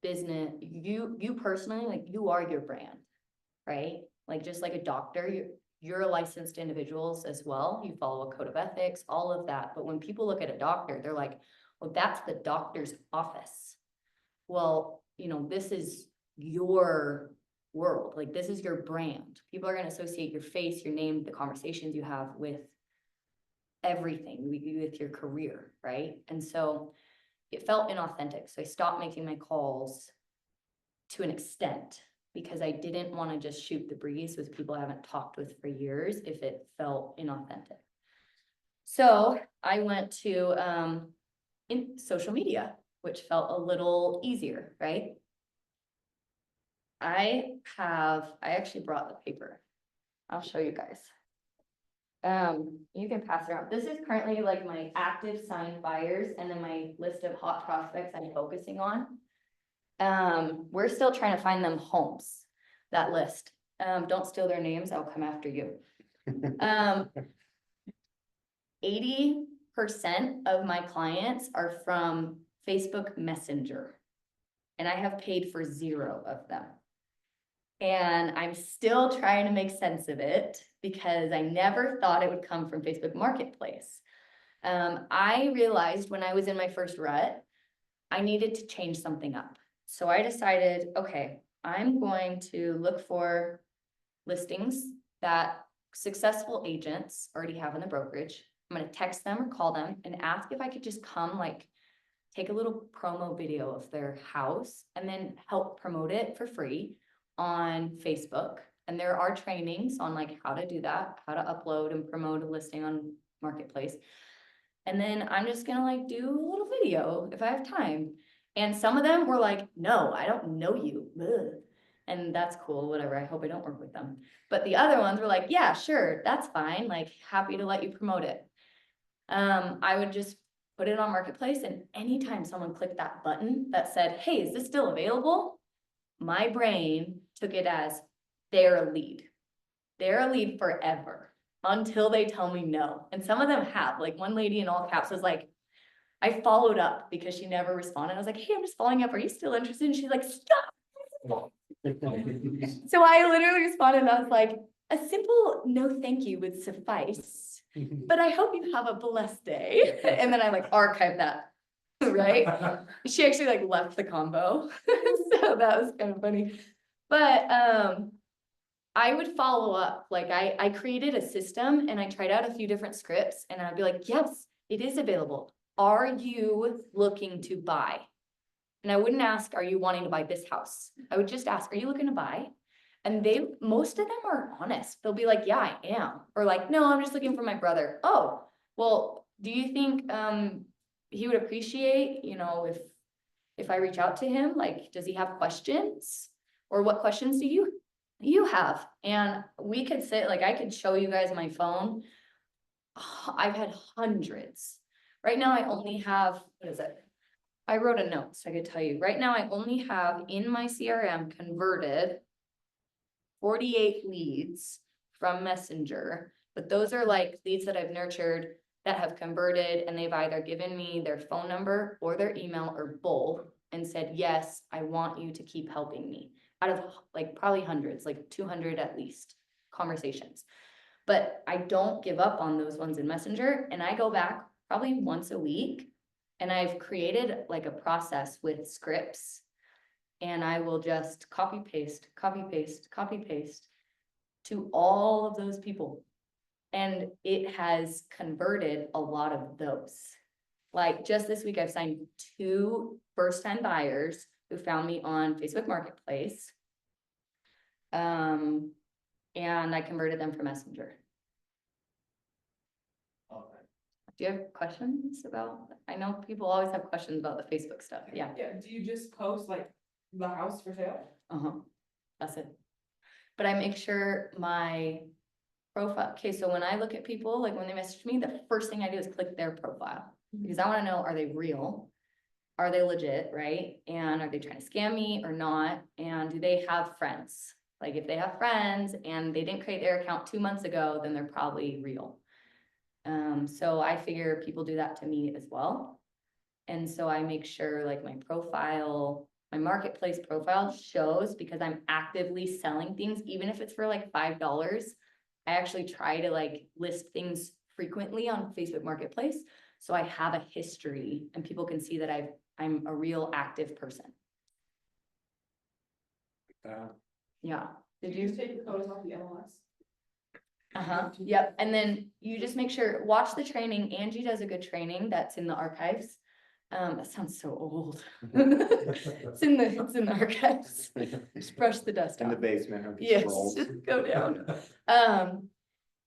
business, you personally, like you are your brand, right? Like just like a doctor, you're licensed individuals as well. You follow a code of ethics, all of that. But when people look at a doctor, they're like, well, that's the doctor's office. Well, this is your world. Like this is your brand. People are going to associate your face, your name, the conversations you have with everything, with your career, right? And so it felt inauthentic. So I stopped making my calls to an extent because I didn't want to just shoot the breeze with people I haven't talked with for years if it felt inauthentic. So I went to in social media, which felt a little easier, right? I actually brought the paper. I'll show you guys. You can pass it around. This is currently like my active signed buyers and then my list of hot prospects I'm focusing on. We're still trying to find them homes, that list. Don't steal their names, I'll come after you. 80% of my clients are from Facebook Messenger, and I have paid for 0 of them. And I'm still trying to make sense of it because I never thought it would come from Facebook Marketplace. I realized when I was in my first rut, I needed to change something up. So I decided, okay, I'm going to look for listings that successful agents already have in the brokerage. I'm going to text them or call them and ask if I could just come like take a little promo video of their house and then help promote it for free on Facebook. And there are trainings on like how to do that, how to upload and promote a listing on Marketplace. And then I'm just gonna like do a little video if I have time. And some of them were like, no, I don't know you. Ugh. And that's cool, whatever. I hope I don't work with them. But the other ones were like, yeah, sure, that's fine. Like happy to let you promote it. I would just put it on Marketplace, and anytime someone clicked that button that said, hey, is this still available? My brain took it as they're a lead. They're a lead forever until they tell me no. And some of them have, like one lady in all caps was like, I followed up because she never responded. I was like, hey, I'm just following up. Are you still interested? And she's like, stop. So I literally responded and I was like, a simple no thank you would suffice, but I hope you have a blessed day. And then I like archived that, right? She actually like left the combo. So that was kind of funny. But I would follow up. Like I created a system and I tried out a few different scripts and I'd be like, yes, it is available. are you looking to buy? And I wouldn't ask, are you wanting to buy this house? I would just ask, are you looking to buy? And most of them are honest. They'll be like, yeah, I am. Or like, no, I'm just looking for my brother. Oh, well, do you think, he would appreciate, you know, if I reach out to him, like, does he have questions? Or what questions do you have? And we could say, like, I could show you guys my phone. I've had hundreds. Right now I only have, what is it? I wrote a note, so I could tell you. Right now I only have in my CRM converted 48 leads from Messenger, but those are like leads that I've nurtured that have converted, and they've either given me their phone number or their email or both and said, yes, I want you to keep helping me, out of like probably hundreds, like 200 at least conversations. But I don't give up on those ones in Messenger, and I go back probably once a week, and I've created like a process with scripts, and I will just copy paste, copy paste, copy paste to all of those people. And it has converted a lot of those. Like just this week, I've signed 2 first-time buyers who found me on Facebook Marketplace. And I converted them from Messenger. Do you have questions about, I know people always have questions about the Facebook stuff, yeah. Yeah, do you just post like the house for sale? That's it. But I make sure my profile, okay, so when I look at people, like when they message me, the first thing I do is click their profile. Because I wanna know, are they real? Are they legit, right? And are they trying to scam me or not? And do they have friends? Like if they have friends and they didn't create their account 2 months ago, then they're probably real. So I figure people do that to me as well. And so I make sure like my profile, my marketplace profile shows, because I'm actively selling things, even if it's for like $5. I actually try to like list things frequently on Facebook Marketplace. So I have a history and people can see that I'm a real active person. Yeah. Did you just take the photos off the MLS? Yep. And then you just make sure, watch the training. Angie does a good training that's in the archives. That sounds so old. It's in the archives. Just brush the dust In the off. basement of the Yes, scrolls. just go down.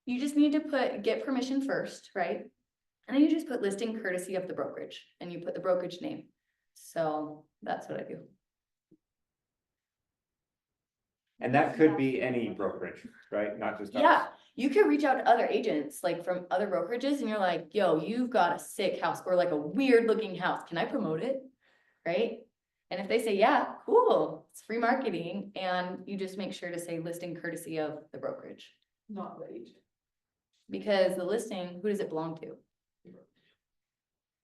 You just need to get permission first, right? And then you just put listing courtesy of the brokerage and you put the brokerage name. So that's what I do. And that could be any brokerage, right? Not just us. Yeah, you could reach out to other agents, like from other brokerages, and you're like, yo, you've got a sick house or like a weird looking house. Can I promote it? Right? And if they say, yeah, cool, it's free marketing. And you just make sure to say listing courtesy of the brokerage. Not the agent. Because the listing, who does it belong to?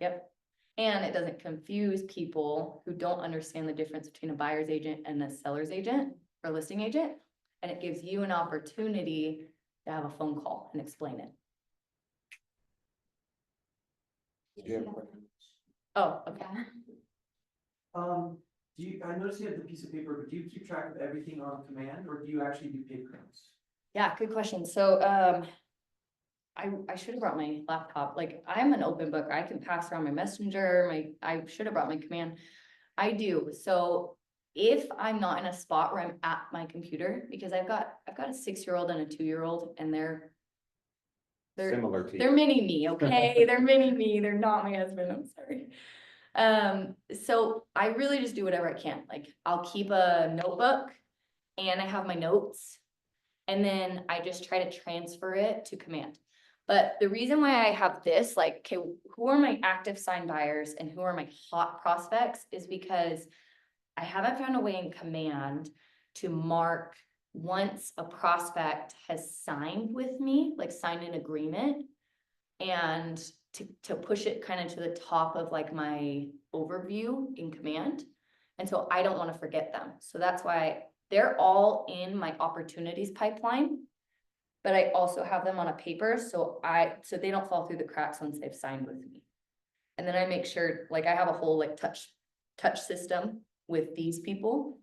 Yep. And it doesn't confuse people who don't understand the difference between a buyer's agent and a seller's agent or listing agent. And it gives you an opportunity to have a phone call and explain it. Oh, okay. I noticed you have the piece of paper, but do you keep track of everything on command, or do you actually do paper notes? Yeah, good question. So, I should have brought my laptop. Like, I'm an open book. I can pass around my messenger, I should have brought my command. I do. So if I'm not in a spot where I'm at my computer, because I've got a 6-year-old and a 2-year-old, and they're Similar to you. they're mini me, okay? They're mini me. They're not my husband. I'm sorry. So I really just do whatever I can. Like, I'll keep a notebook and I have my notes, and then I just try to transfer it to command. But the reason why I have this, like, okay, who are my active sign buyers and who are my hot prospects, is because I haven't found a way in command to mark once a prospect has signed with me, like signed an agreement, and to push it kind of to the top of like my overview in command. And so I don't want to forget them. So that's why they're all in my opportunities pipeline, but I also have them on a paper so they don't fall through the cracks once they've signed with me. And then I make sure, like, I have a whole like touch system with these people,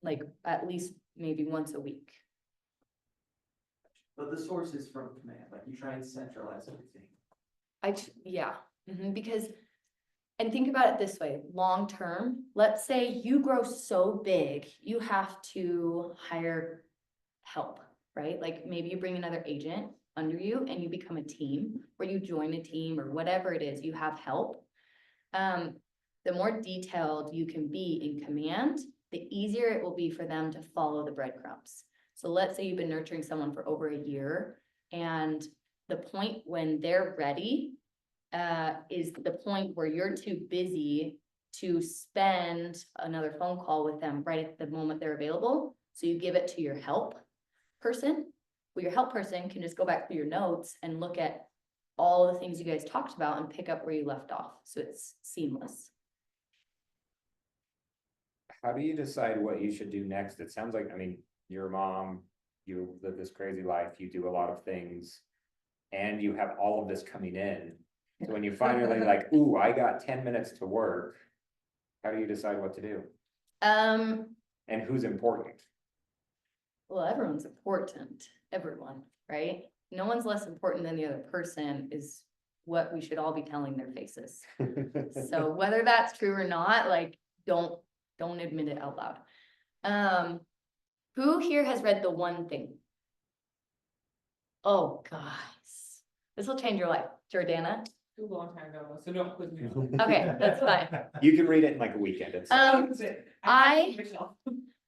like at least maybe once a week. But the source is from command, like you try and centralize everything. Yeah, because And think about it this way, long term, let's say you grow so big, you have to hire help, right? Like maybe you bring another agent under you and you become a team, or you join a team or whatever it is, you have help. The more detailed you can be in command, the easier it will be for them to follow the breadcrumbs. So let's say you've been nurturing someone for over a year, and the point when they're ready is the point where you're too busy to spend another phone call with them right at the moment they're available. So you give it to your help person. Well, your help person can just go back through your notes and look at all the things you guys talked about and pick up where you left off. So it's seamless. How do you decide what you should do next? It sounds like, I mean, you're a mom, you live this crazy life, you do a lot of things, and you have all of this coming in. So when you finally like, ooh, I got 10 minutes to work, how do you decide what to do? And who's important? Well, everyone's important, everyone, right? No one's less important than the other person is what we should all be telling their faces. So whether that's true or not, like, don't admit it out loud. Who here has read The One Thing? Oh, guys, this will change your life. Jordana? A long time ago, so don't put me. Okay, that's fine. You can read it in like a weekend. It's I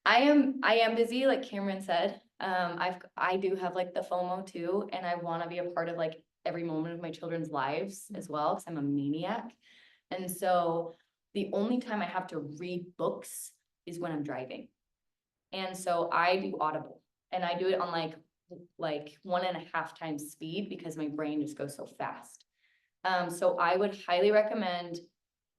am busy, like Cameron said. I do have like the FOMO too, and I want to be a part of like every moment of my children's lives as well, because I'm a maniac. And so the only time I have to read books is when I'm driving. And so I do Audible, and I do it on like 1.5 times speed because my brain just goes so fast. So I would highly recommend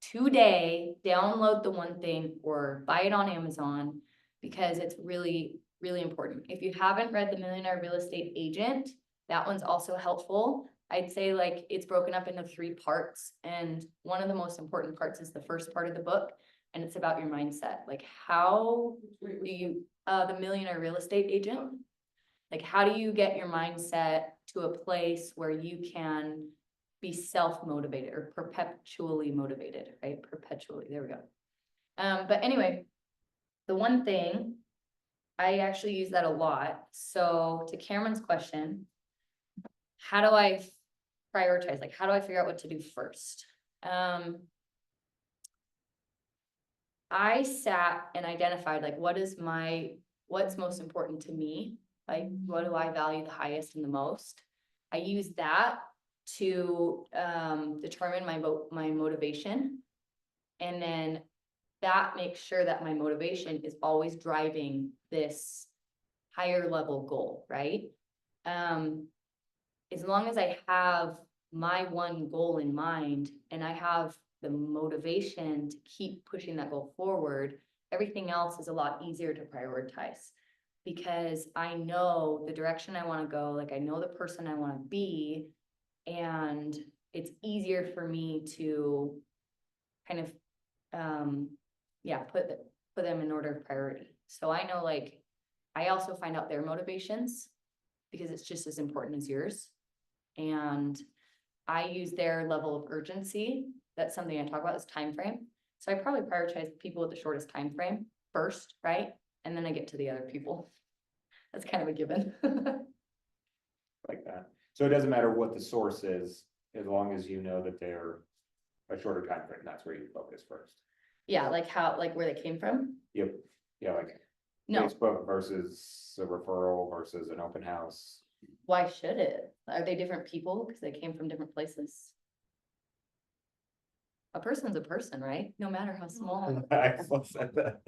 today, download The One Thing or buy it on Amazon, because it's really, really important. If you haven't read The Millionaire Real Estate Agent, that one's also helpful. I'd say like it's broken up into 3 parts. And one of the most important parts is the first part of the book. And it's about your mindset. Like how do you, The Millionaire Real Estate Agent, like how do you get your mindset to a place where you can be self-motivated or perpetually motivated, right? Perpetually, there we go. But anyway, The One Thing, I actually use that a lot. So to Cameron's question, how do I prioritize? Like, how do I figure out what to do first? I sat and identified like, what's most important to me? Like, what do I value the highest and the most? I use that to determine my motivation. And then that makes sure that my motivation is always driving this higher level goal, right? As long as I have my one goal in mind and I have the motivation to keep pushing that goal forward, everything else is a lot easier to prioritize, because I know the direction I want to go, like I know the person I want to be, and it's easier for me to kind of put them in order of priority. So I know, like, I also find out their motivations because it's just as important as yours. And I use their level of urgency. That's something I talk about, is time frame. So I probably prioritize people with the shortest time frame first, right? And then I get to the other people. That's kind of a given. like that. So it doesn't matter what the source is, as long as you know that they're a shorter time frame, that's where you focus first. Yeah, like where they came from? Yep, yeah, like No, Facebook versus a referral versus an open house. why should it? Are they different people because they came from different places? A person's a person, right? No matter how small. I said that.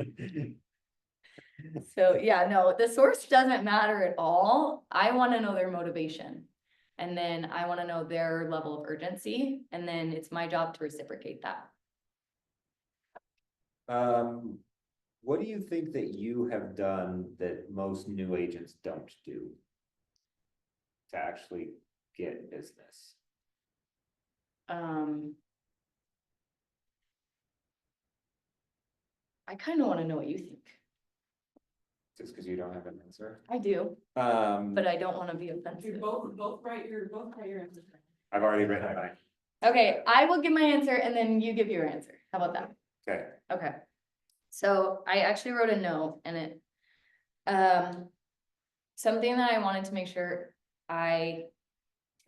So yeah, no, the source doesn't matter at all. I want to know their motivation. And then I want to know their level of urgency. And then it's my job to reciprocate that. What do you think that you have done that most new agents don't do to actually get business? I kind of want to know what you think. Just because you don't have an answer? I do, but I don't want to be offensive. Both write your answer. I've already written mine. Okay, I will give my answer and then you give your answer. How about that? Okay, Okay. So I actually wrote a note and it, something that I wanted to make sure I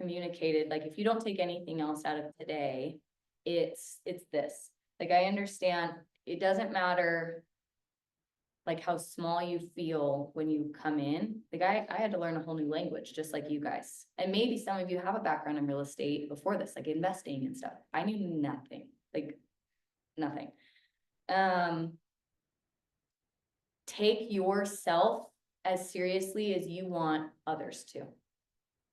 communicated, like, if you don't take anything else out of today, it's this. Like, I understand, it doesn't matter like how small you feel when you come in. Like, I had to learn a whole new language, just like you guys. And maybe some of you have a background in real estate before this, like investing and stuff. I knew nothing, like nothing. Take yourself as seriously as you want others to.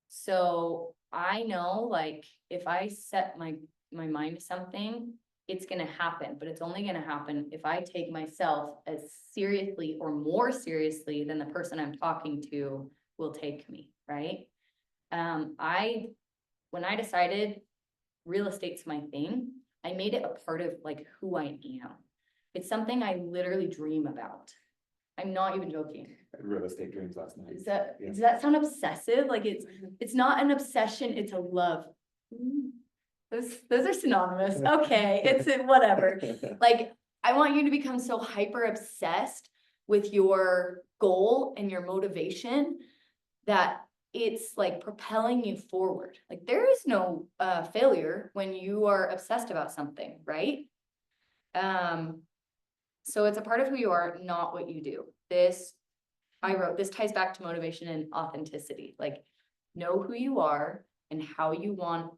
So I know, like, if I set my mind to something, it's gonna happen, but it's only gonna happen if I take myself as seriously or more seriously than the person I'm talking to will take me, right? When I decided real estate's my thing, I made it a part of like who I am. It's something I literally dream about. I'm not even joking. real estate dreams last night. Does that sound obsessive? Like, it's not an obsession, it's a love. Those are synonymous. Okay, it's whatever. Like, I want you to become so hyper obsessed with your goal and your motivation that it's like propelling you forward. Like, there is no failure when you are obsessed about something, right? So it's a part of who you are, not what you do. I wrote, this ties back to motivation and authenticity. Like, know who you are and how you want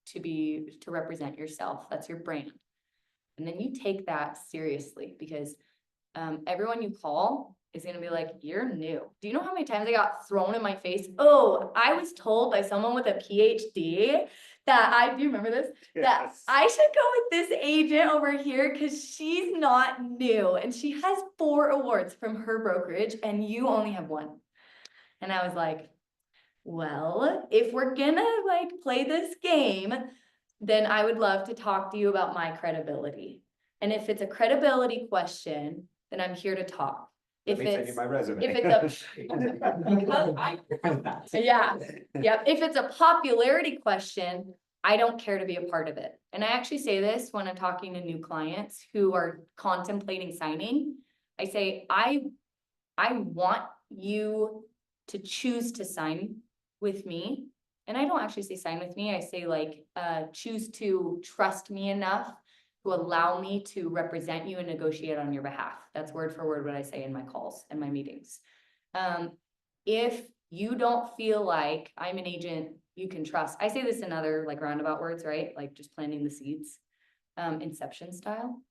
to represent yourself. That's your brand. And then you take that seriously, because everyone you call is gonna be like, you're new. Do you know how many times I got thrown in my face? Oh, I was told by someone with a PhD that do you remember this? That Yes. I should go with this agent over here because she's not new and she has 4 awards from her brokerage and you only have 1. And I was like, well, if we're gonna like play this game, then I would love to talk to you about my credibility. And if it's a credibility question, then I'm here to talk. Let If me send you it's, my resume. if it's Because I have that. yeah, yep, if it's a popularity question, I don't care to be a part of it. And I actually say this when I'm talking to new clients who are contemplating signing. I say, I want you to choose to sign with me. And I don't actually say sign with me. I say like, choose to trust me enough to allow me to represent you and negotiate on your behalf. That's word for word what I say in my calls and my meetings. If you don't feel like I'm an agent you can trust, I say this in other like roundabout words, right? Like just planting the seeds, inception style.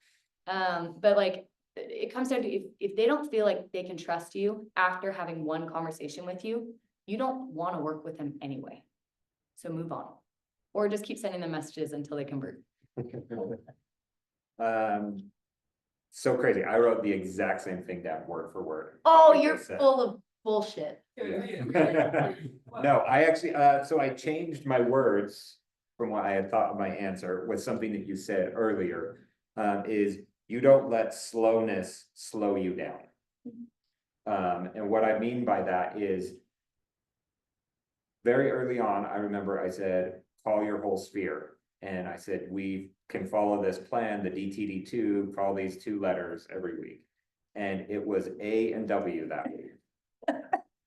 But like, it comes down to if they don't feel like they can trust you after having one conversation with you, you don't want to work with them anyway. So move on, or just keep sending them messages until they convert. So crazy. I wrote the exact same thing down word for word. Oh, Like you're I said. full of bullshit. No, I actually, so I changed my words from what I had thought of my answer with something that you said earlier, is you don't let slowness slow you down. And what I mean by that is very early on, I remember I said, call your whole sphere. And I said, we can follow this plan, the DTD2, call these 2 letters every week. And it was A and W that week.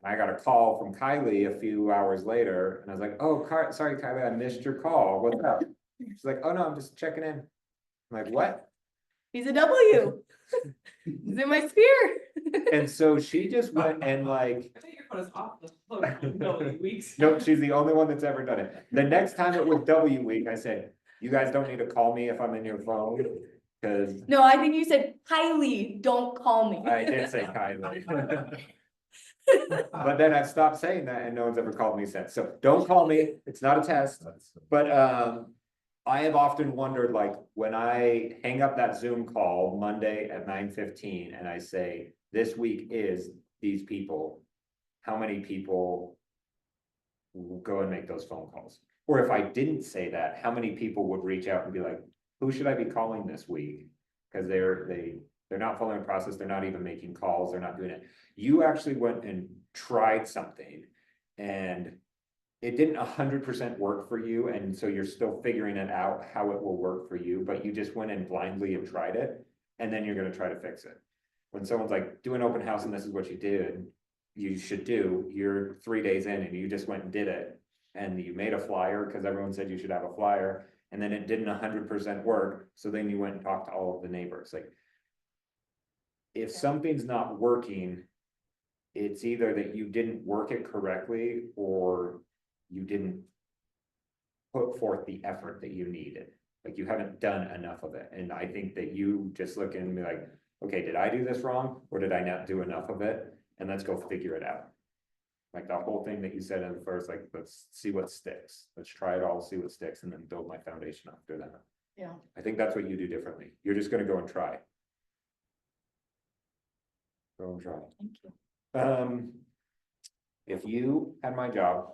I got a call from Kylie a few hours later and I was like, oh, sorry, Kylie, I missed your call. What's up? She's like, oh no, I'm just checking in. I'm like, what? He's a W. He's in my sphere. And so she just went and like, I think you're putting us off the hook on W weeks. no, she's the only one that's ever done it. The next time it was W week, I said, you guys don't need to call me if I'm in your phone, because No, I think you said, Kylie, don't call me. I did say Kylie. But then I've stopped saying that and no one's ever called me since. So don't call me. It's not a test. But I have often wondered, like, when I hang up that Zoom call Monday at 9:15 and I say, this week is these people, how many people will go and make those phone calls? Or if I didn't say that, how many people would reach out and be like, who should I be calling this week? Because they're not following the process, they're not even making calls, they're not doing it. You actually went and tried something and it didn't 100% work for you, and so you're still figuring it out how it will work for you, but you just went in blindly and tried it, and then you're gonna try to fix it. When someone's like, do an open house and this is what you should do, you're 3 days in and you just went and did it. And you made a flyer because everyone said you should have a flyer, and then it didn't 100% work, so then you went and talked to all of the neighbors, like. If something's not working, it's either that you didn't work it correctly or you didn't put forth the effort that you needed. Like you haven't done enough of it. And I think that you just look and be like, okay, did I do this wrong? Or did I not do enough of it? And let's go figure it out. Like the whole thing that you said in the first, like, let's see what sticks. Let's try it all, see what sticks, and then build my foundation after that. Yeah. I think that's what you do differently. You're just gonna go and try. Go and try. Thank you. If you had my job,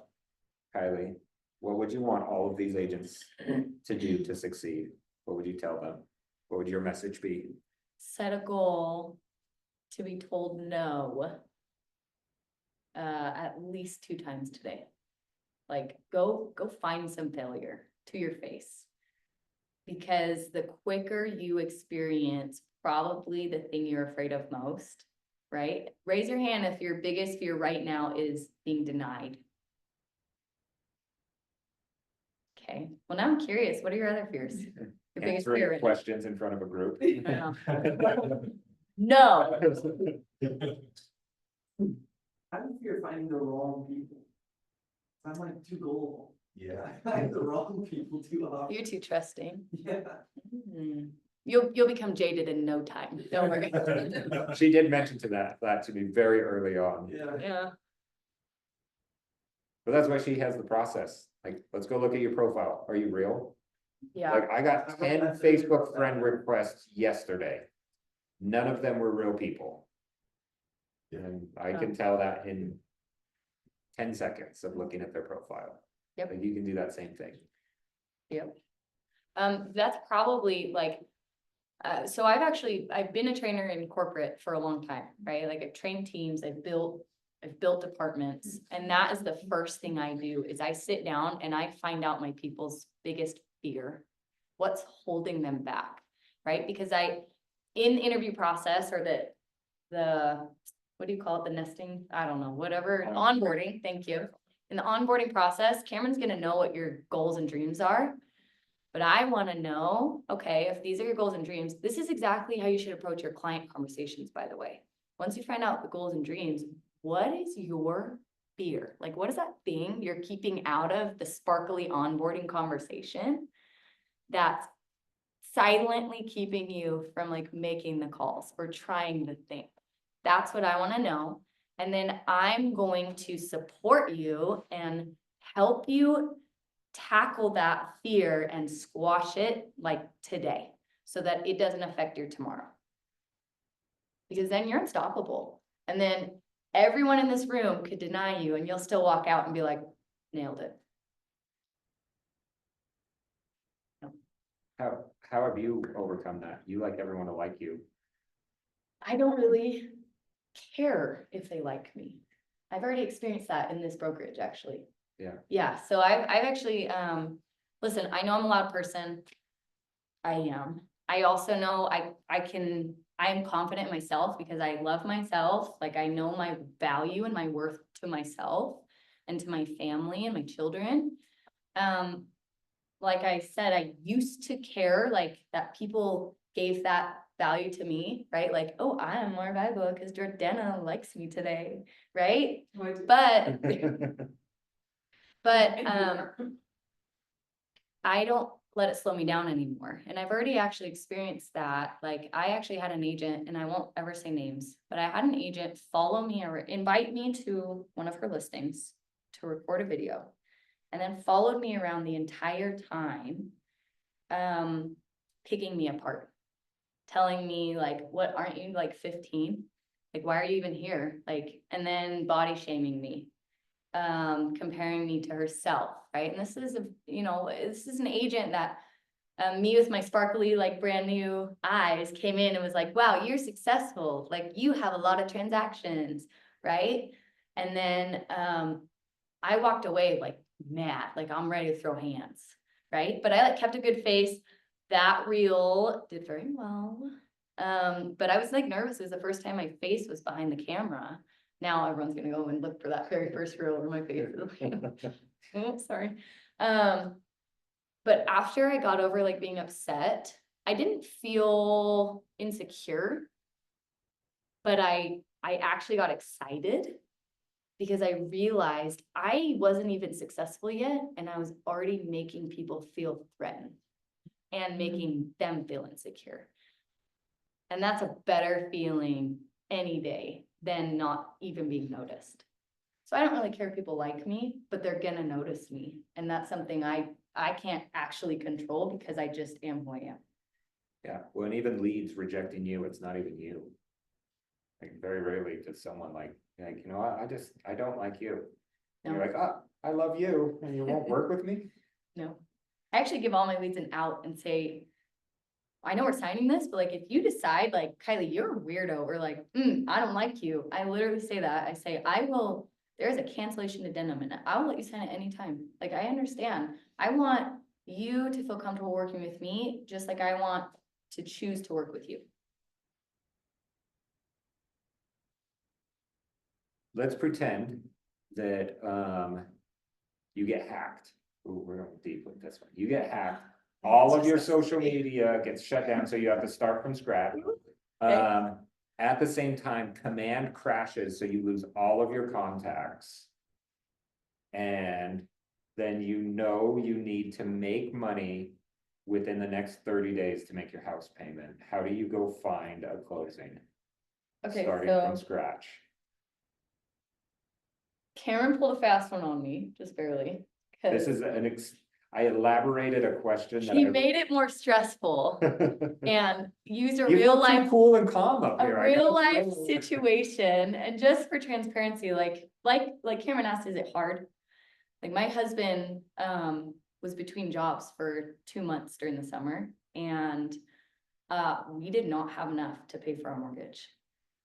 Kylie, what would you want all of these agents to do to succeed? What would you tell them? What would your message be? Set a goal to be told no. At least 2 times today. Like, go find some failure to your face. Because the quicker you experience probably the thing you're afraid of most, right? Raise your hand if your biggest fear right now is being denied. Okay, well, now I'm curious, what are your other fears? Your biggest Answering fear right now? questions in front of a group. No, I don't fear finding the wrong people. I'm like too gullible. Yeah. I find the wrong people too often. you're too trusting. Yeah. Hmm. You'll become jaded in no time, don't worry. She did mention that to me very early on, Yeah. Yeah, but that's why she has the process. Like, let's go look at your profile. Are you real? yeah, Like, I got 10 Facebook friend requests yesterday. None of them were real people. And I can tell that in 10 seconds of looking at their profile. Yep. Like, you can do that same thing. yep. That's probably like, so I've been a trainer in corporate for a long time, right? Like I've trained teams, I've built departments, and that is the first thing I do is I sit down and I find out my people's biggest fear. What's holding them back, right? Because in the interview process or the, what do you call it? The nesting? I don't know, whatever, onboarding, thank you. In the onboarding process, Cameron's gonna know what your goals and dreams are. But I wanna know, okay, if these are your goals and dreams, this is exactly how you should approach your client conversations, by the way. Once you find out the goals and dreams, what is your fear? Like, what is that thing you're keeping out of the sparkly onboarding conversation that's silently keeping you from like making the calls or trying the thing? That's what I wanna know. And then I'm going to support you and help you tackle that fear and squash it like today so that it doesn't affect your tomorrow. Because then you're unstoppable. And then everyone in this room could deny you and you'll still walk out and be like, nailed it. How have you overcome that? You like everyone to like you. I don't really care if they like me. I've already experienced that in this brokerage, actually. Yeah. Yeah, so I've actually, listen, I know I'm a loud person. I am. I also know I'm confident in myself because I love myself. Like I know my value and my worth to myself and to my family and my children. Like I said, I used to care like that people gave that value to me, right? Like, oh, I am more valuable because Jordana likes me today, right? But I don't let it slow me down anymore. And I've already actually experienced that. Like I actually had an agent, and I won't ever say names, but I had an agent follow me or invite me to one of her listings to record a video, and then followed me around the entire time, picking me apart, telling me like, what, aren't you like 15? Like, why are you even here? Like, and then body shaming me. Comparing me to herself, right? And this is this is an agent that me with my sparkly, like brand new eyes came in and was like, wow, you're successful. Like you have a lot of transactions, right? And then I walked away like mad, like I'm ready to throw hands, right? But I like kept a good face. That reel did very well. But I was like nervous. It was the first time my face was behind the camera. Now everyone's gonna go and look for that very first reel where my face is. Oh, sorry. But after I got over like being upset, I didn't feel insecure. But I actually got excited because I realized I wasn't even successful yet, and I was already making people feel threatened and making them feel insecure. And that's a better feeling any day than not even being noticed. So I don't really care if people like me, but they're gonna notice me. And that's something I can't actually control because I just am who I am. Yeah, when even leads rejecting you, it's not even you. Like very rarely does someone like, you know, I don't like you. And you're like, oh, I love you, and you won't work with me? No, I actually give all my leads an out and say, I know we're signing this, but like, if you decide like, Kylie, you're a weirdo, or like, I don't like you. I literally say that. I say, there's a cancellation addendum and I'll let you sign it anytime. Like, I understand. I want you to feel comfortable working with me, just like I want to choose to work with you. Let's pretend that, you get hacked. Ooh, we're going deep with this one. You get hacked. All of your social media gets shut down, so you have to start from scratch. At the same time, command crashes, so you lose all of your contacts. And then you know you need to make money within the next 30 days to make your house payment. How do you go find a closing? Okay, Starting from scratch. Karen pulled a fast one on me, just barely. This is I elaborated a question that He made it more stressful and used a You real look too life, cool and calm up here. a real life situation. And just for transparency, like Cameron asked, is it hard? Like my husband was between jobs for 2 months during the summer, and we did not have enough to pay for our mortgage.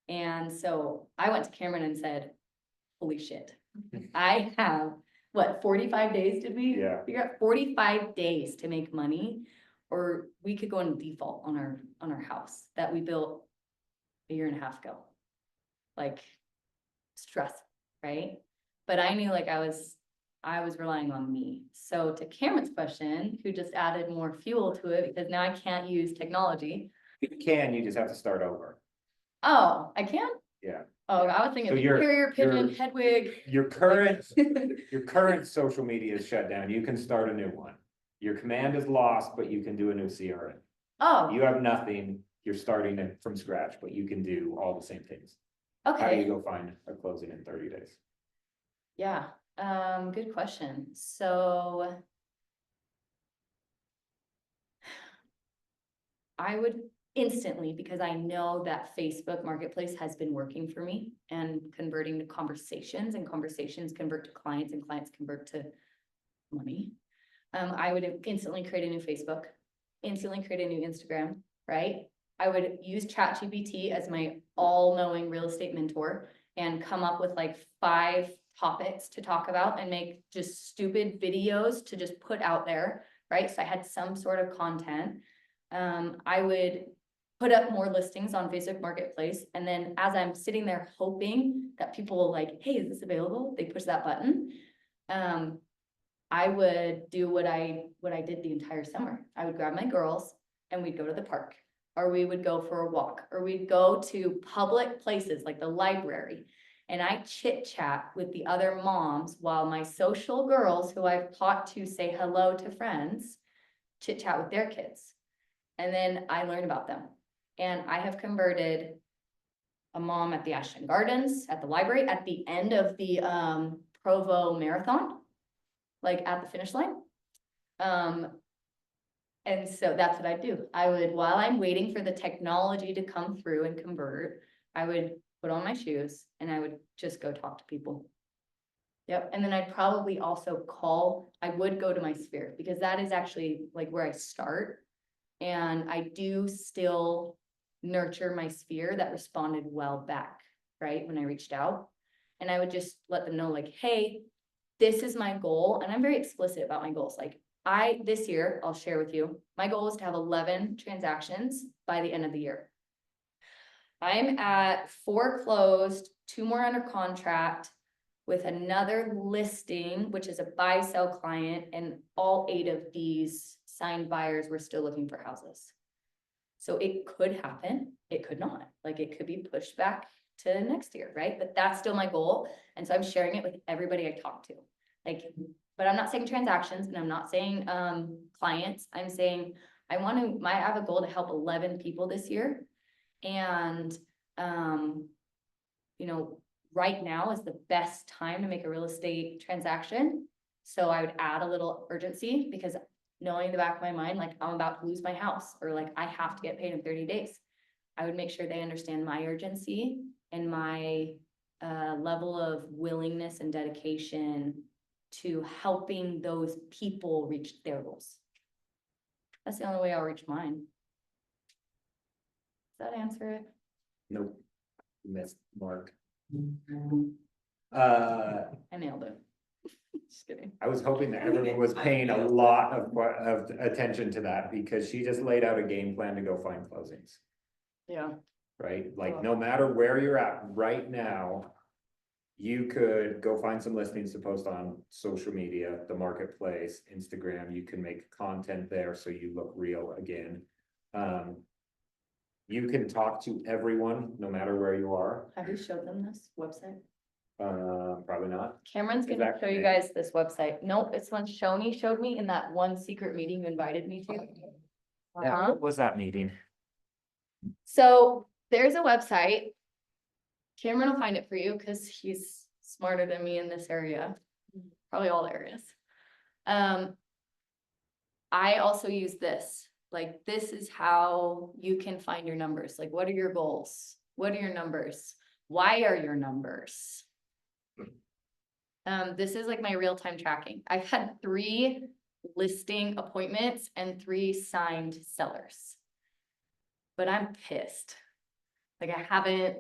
And so I went to Cameron and said, holy shit, I have, what, 45 days did we? Yeah. We got 45 days to make money, or we could go into default on our house that we built a year and a half ago. Like, stress, right? But I knew like I was relying on me. So to Cameron's question, who just added more fuel to it because now I can't use technology. You can, you just have to start over. Oh, I can? Yeah. Oh, I was thinking So your- carrier pigeon, Hedwig. Your current social media is shut down. You can start a new one. Your command is lost, but you can do a new CRM. Oh, You have nothing, you're starting it from scratch, but you can do all the same things. How do you okay. go find a closing in 30 days? Yeah, good question. So I would instantly, because I know that Facebook Marketplace has been working for me and converting to conversations, and conversations convert to clients, and clients convert to money. I would instantly create a new Facebook, instantly create a new Instagram, right? I would use ChatGPT as my all-knowing real estate mentor and come up with like 5 topics to talk about and make just stupid videos to just put out there, right? So I had some sort of content. I would put up more listings on Facebook Marketplace. And then as I'm sitting there hoping that people will like, hey, is this available? They push that button. I would do what I did the entire summer. I would grab my girls and we'd go to the park, or we would go for a walk, or we'd go to public places like the library. And I chit chat with the other moms while my social girls, who I've taught to say hello to friends, chit chat with their kids. And then I learn about them. And I have converted a mom at the Ashton Gardens, at the library, at the end of the Provo Marathon, like at the finish line. And so that's what I do. I would, while I'm waiting for the technology to come through and convert, I would put on my shoes and I would just go talk to people. Yep. And then I'd probably also I would go to my sphere, because that is actually like where I start. And I do still nurture my sphere that responded well back, right, when I reached out. And I would just let them know like, hey, this is my goal, and I'm very explicit about my goals, like, this year, I'll share with you, my goal is to have 11 transactions by the end of the year. I'm at 4 closed, 2 more under contract, with another listing, which is a buy-sell client, and all 8 of these signed buyers were still looking for houses. So it could happen, it could not, like, it could be pushed back to next year, right? But that's still my goal, and so I'm sharing it with everybody I talk to. Like, but I'm not saying transactions, and I'm not saying clients, I'm saying I have a goal to help 11 people this year. And you know, right now is the best time to make a real estate transaction. So I would add a little urgency, because knowing in the back of my mind, like, I'm about to lose my house, or like, I have to get paid in 30 days. I would make sure they understand my urgency and my level of willingness and dedication to helping those people reach their goals. That's the only way I'll reach mine. Does that answer it? Nope. Missed mark. I nailed it. Just kidding. I was hoping that everyone was paying a lot of attention to that, because she just laid out a game plan to go find closings, Yeah. right? Like, no matter where you're at right now, you could go find some listings to post on social media, the marketplace, Instagram. You can make content there so you look real again. You can talk to everyone, no matter where you are. Have you showed them this website? Probably not. Cameron's gonna show you guys this website. Nope, it's one Shoni showed me in that one secret meeting you invited me to. Uh-huh. What was that meeting? So there's a website. Cameron will find it for you because he's smarter than me in this area, probably all areas. I also use this, like, this is how you can find your numbers. Like, what are your goals? What are your numbers? Why are your numbers? This is like my real-time tracking. I've had 3 listing appointments and 3 signed sellers. But I'm pissed. Like, I haven't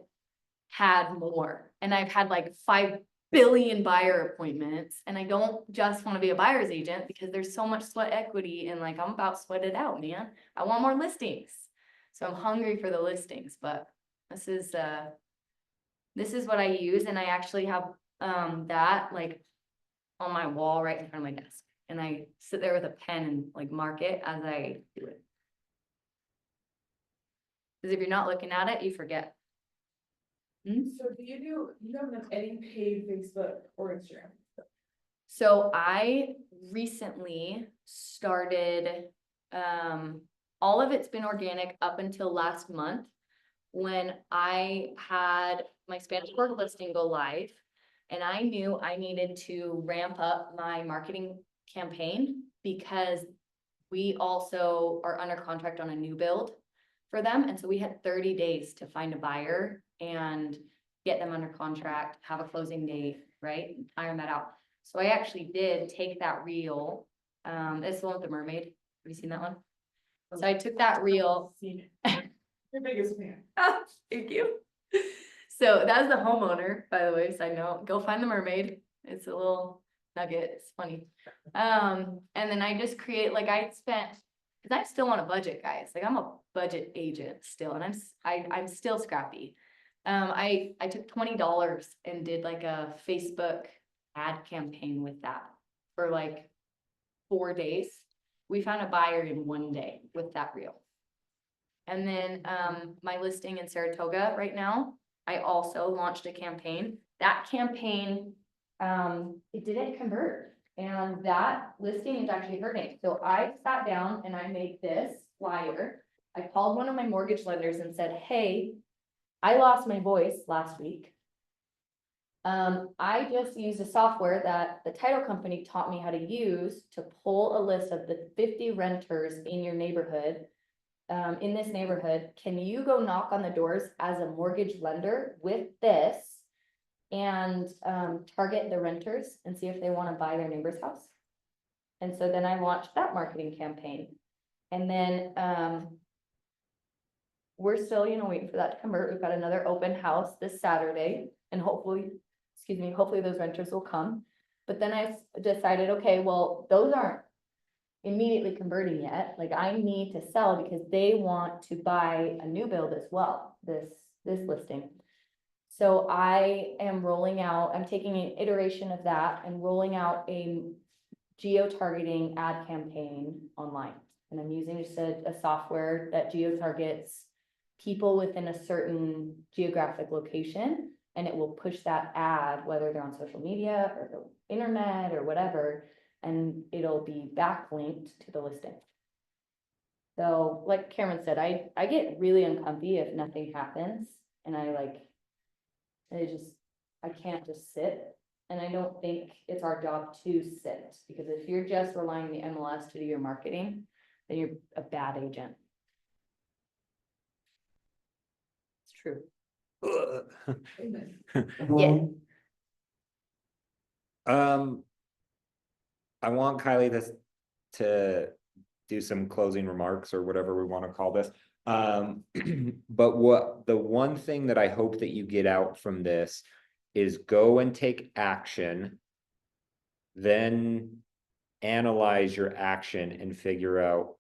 had more, and I've had like 5 billion buyer appointments, and I don't just want to be a buyer's agent, because there's so much sweat equity, and like, I'm about to sweat it out, man. I want more listings. So I'm hungry for the listings, but this is what I use, and I actually have that like on my wall right in front of my desk, and I sit there with a pen and like mark it as I do it. Because if you're not looking at it, you forget. So do you have enough any paid Facebook or Instagram? So I recently started, all of it's been organic up until last month, when I had my Spanish word listing go live, and I knew I needed to ramp up my marketing campaign, because we also are under contract on a new build for them. And so we had 30 days to find a buyer and get them under contract, have a closing date, right? Iron that out. So I actually did take that reel. It's the one with the mermaid. Have you seen that one? So I took that reel. Seen it. Your biggest fan. Oh, thank you. So that was the homeowner, by the way, side note. Go find the mermaid. It's a little nugget. It's funny. And then I just create, like, I spent, because I still on a budget, guys. Like, I'm a budget agent still, and I'm still scrappy. I took $20 and did like a Facebook ad campaign with that for like 4 days. We found a buyer in 1 day with that reel. And then my listing in Saratoga right now, I also launched a campaign. That campaign, it didn't convert, and that listing is actually hurting. So I sat down and I made this flyer. I called one of my mortgage lenders and said, hey, I lost my voice last week. I just used a software that the title company taught me how to use to pull a list of the 50 renters in your neighborhood. In this neighborhood, can you go knock on the doors as a mortgage lender with this and target the renters and see if they want to buy their neighbor's house? And so then I launched that marketing campaign. And then we're still, waiting for that to convert. We've got another open house this Saturday, and hopefully those renters will come. But then I decided, okay, well, those aren't immediately converting yet. Like I need to sell because they want to buy a new build as well, this listing. So I am rolling out, I'm taking an iteration of that and rolling out a geo-targeting ad campaign online. And I'm using just a software that geo-targets people within a certain geographic location. And it will push that ad, whether they're on social media or the internet or whatever, and it'll be backlinked to the listing. So like Cameron said, I get really uncomfy if nothing happens and I can't just sit. And I don't think it's our job to sit, because if you're just relying on the MLS to do your marketing, then you're a bad agent. It's true. Yeah. I want Kylie to do some closing remarks or whatever we want to call this. But the one thing that I hope that you get out from this is go and take action, then analyze your action and figure out,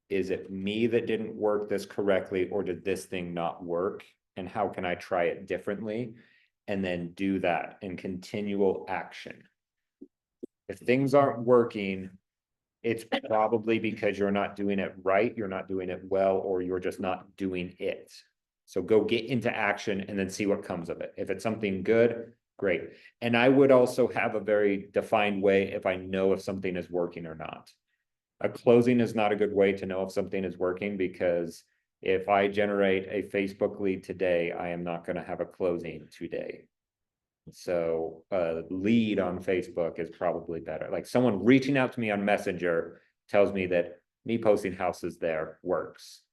is it me that didn't work this correctly, or did this thing not work? And how can I try it differently? And then do that in continual action. If things aren't working, it's probably because you're not doing it right, you're not doing it well, or you're just not doing it. So go get into action and then see what comes of it. If it's something good, great. And I would also have a very defined way if I know if something is working or not. A closing is not a good way to know if something is working, because if I generate a Facebook lead today, I am not going to have a closing today. So a lead on Facebook is probably better. Like someone reaching out to me on Messenger tells me that me posting houses there works.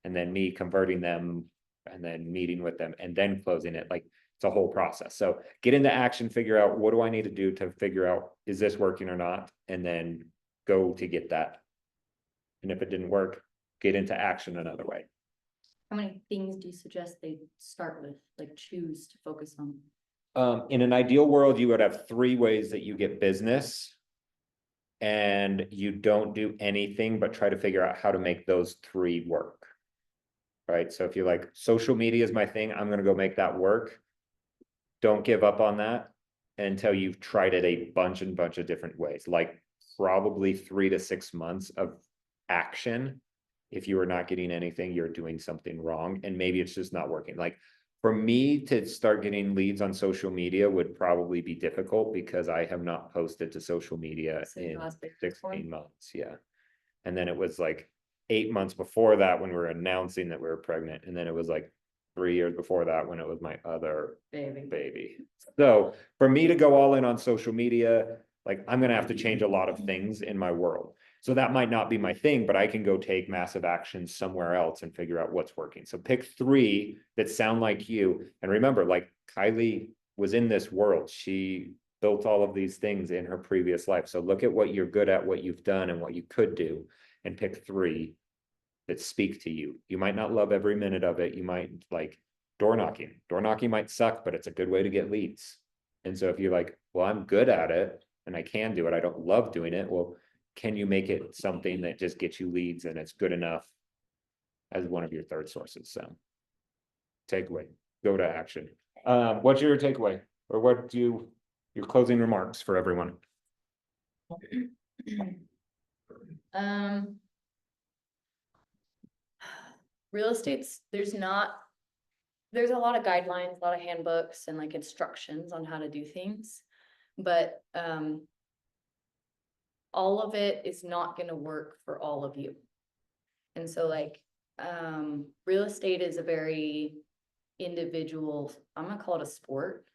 And then me converting them and then meeting with them and then closing it. Like it's a whole process. So get into action, figure out what do I need to do to figure out, is this working or not? And then go to get that. And if it didn't work, get into action another way. How many things do you suggest they start with, like choose to focus on? In an ideal world, you would have 3 ways that you get business. And you don't do anything but try to figure out how to make those 3 work. Right? So if you're like, social media is my thing, I'm going to go make that work. Don't give up on that until you've tried it a bunch of different ways, like probably 3 to 6 months of action. If you are not getting anything, you're doing something wrong, and maybe it's just not working. Like for me to start getting leads on social media would probably be difficult because I have not posted to social media in 16 months. Yeah. And then it was like 8 months before that when we were announcing that we were pregnant. And then it was like 3 years before that when it was my other baby. So for me to go all in on social media, like I'm going to have to change a lot of things in my world. So that might not be my thing, but I can go take massive action somewhere else and figure out what's working. So pick 3 that sound like you. And remember, like Kylie was in this world. She built all of these things in her previous life. So look at what you're good at, what you've done, and what you could do, and pick 3 that speak to you. You might not love every minute of it. You might like door knocking. Door knocking might suck, but it's a good way to get leads. And so if you're like, well, I'm good at it and I can do it, I don't love doing it. Well, can you make it something that just gets you leads and it's good enough as one of your 3rd sources? So takeaway, go to action. What's your takeaway, or what do your closing remarks for everyone? Real estate's, there's a lot of guidelines, a lot of handbooks and like instructions on how to do things, but all of it is not going to work for all of you. And so like real estate is a very individual, I'm gonna call it a sport.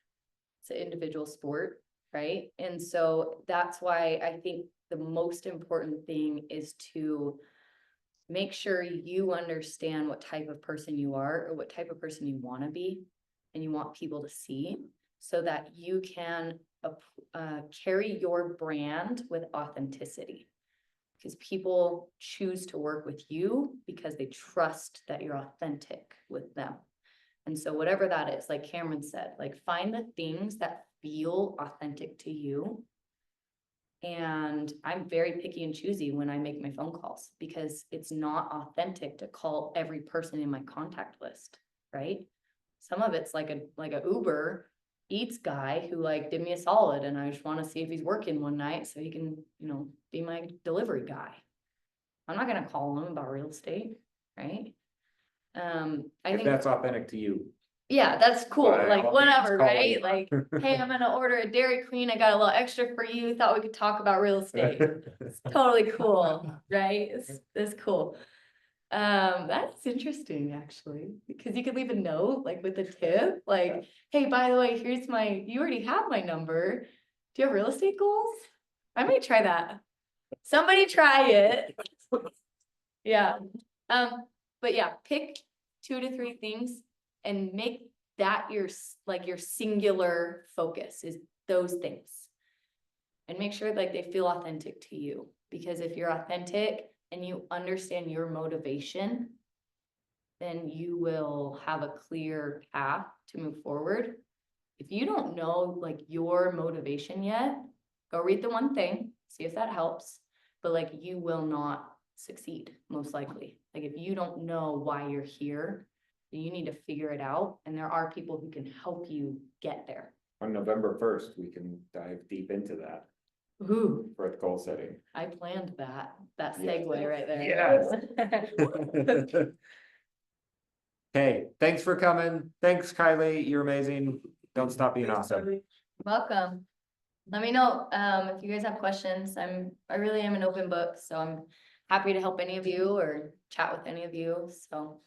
It's an individual sport, right? And so that's why I think the most important thing is to make sure you understand what type of person you are or what type of person you want to be and you want people to see, so that you can carry your brand with authenticity. Because people choose to work with you because they trust that you're authentic with them. And so whatever that is, like Cameron said, like find the things that feel authentic to you And I'm very picky and choosy when I make my phone calls because it's not authentic to call every person in my contact list, right? Some of it's like a Uber Eats guy who like did me a solid and I just want to see if he's working one night so he can, be my delivery guy. I'm not gonna call him about real estate, right? I If think. that's authentic to you. Yeah, that's cool, By like, all means, whatever, call right? me. Like, hey, I'm gonna order a Dairy Queen, I got a little extra for you, thought we could talk about real estate. It's totally cool, right? It's cool. That's interesting, actually, because you could leave a note, like, with a tip, like, hey, by the way, you already have my number. Do you have real estate goals? I may try that. Somebody try it. Yeah, but yeah, pick 2 to 3 things and make that your singular focus is those things. And make sure like they feel authentic to you, because if you're authentic and you understand your motivation, then you will have a clear path to move forward. If you don't know like your motivation yet, go read the one thing, see if that helps, but like you will not succeed most likely. Like if you don't know why you're here, you need to figure it out, and there are people who can help you get there. On November 1st, we can dive deep into that Ooh, for the goal setting. I planned that Yes. segue right there. Yes. Hey, thanks for coming. Thanks, Kylie. You're amazing. Don't stop being awesome. Welcome. Let me know, if you guys have questions. I really am an open book, so I'm happy to help any of you or chat with any of you, so.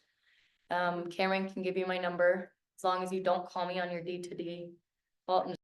Cameron can give you my number, as long as you don't call me on your D to D. Well,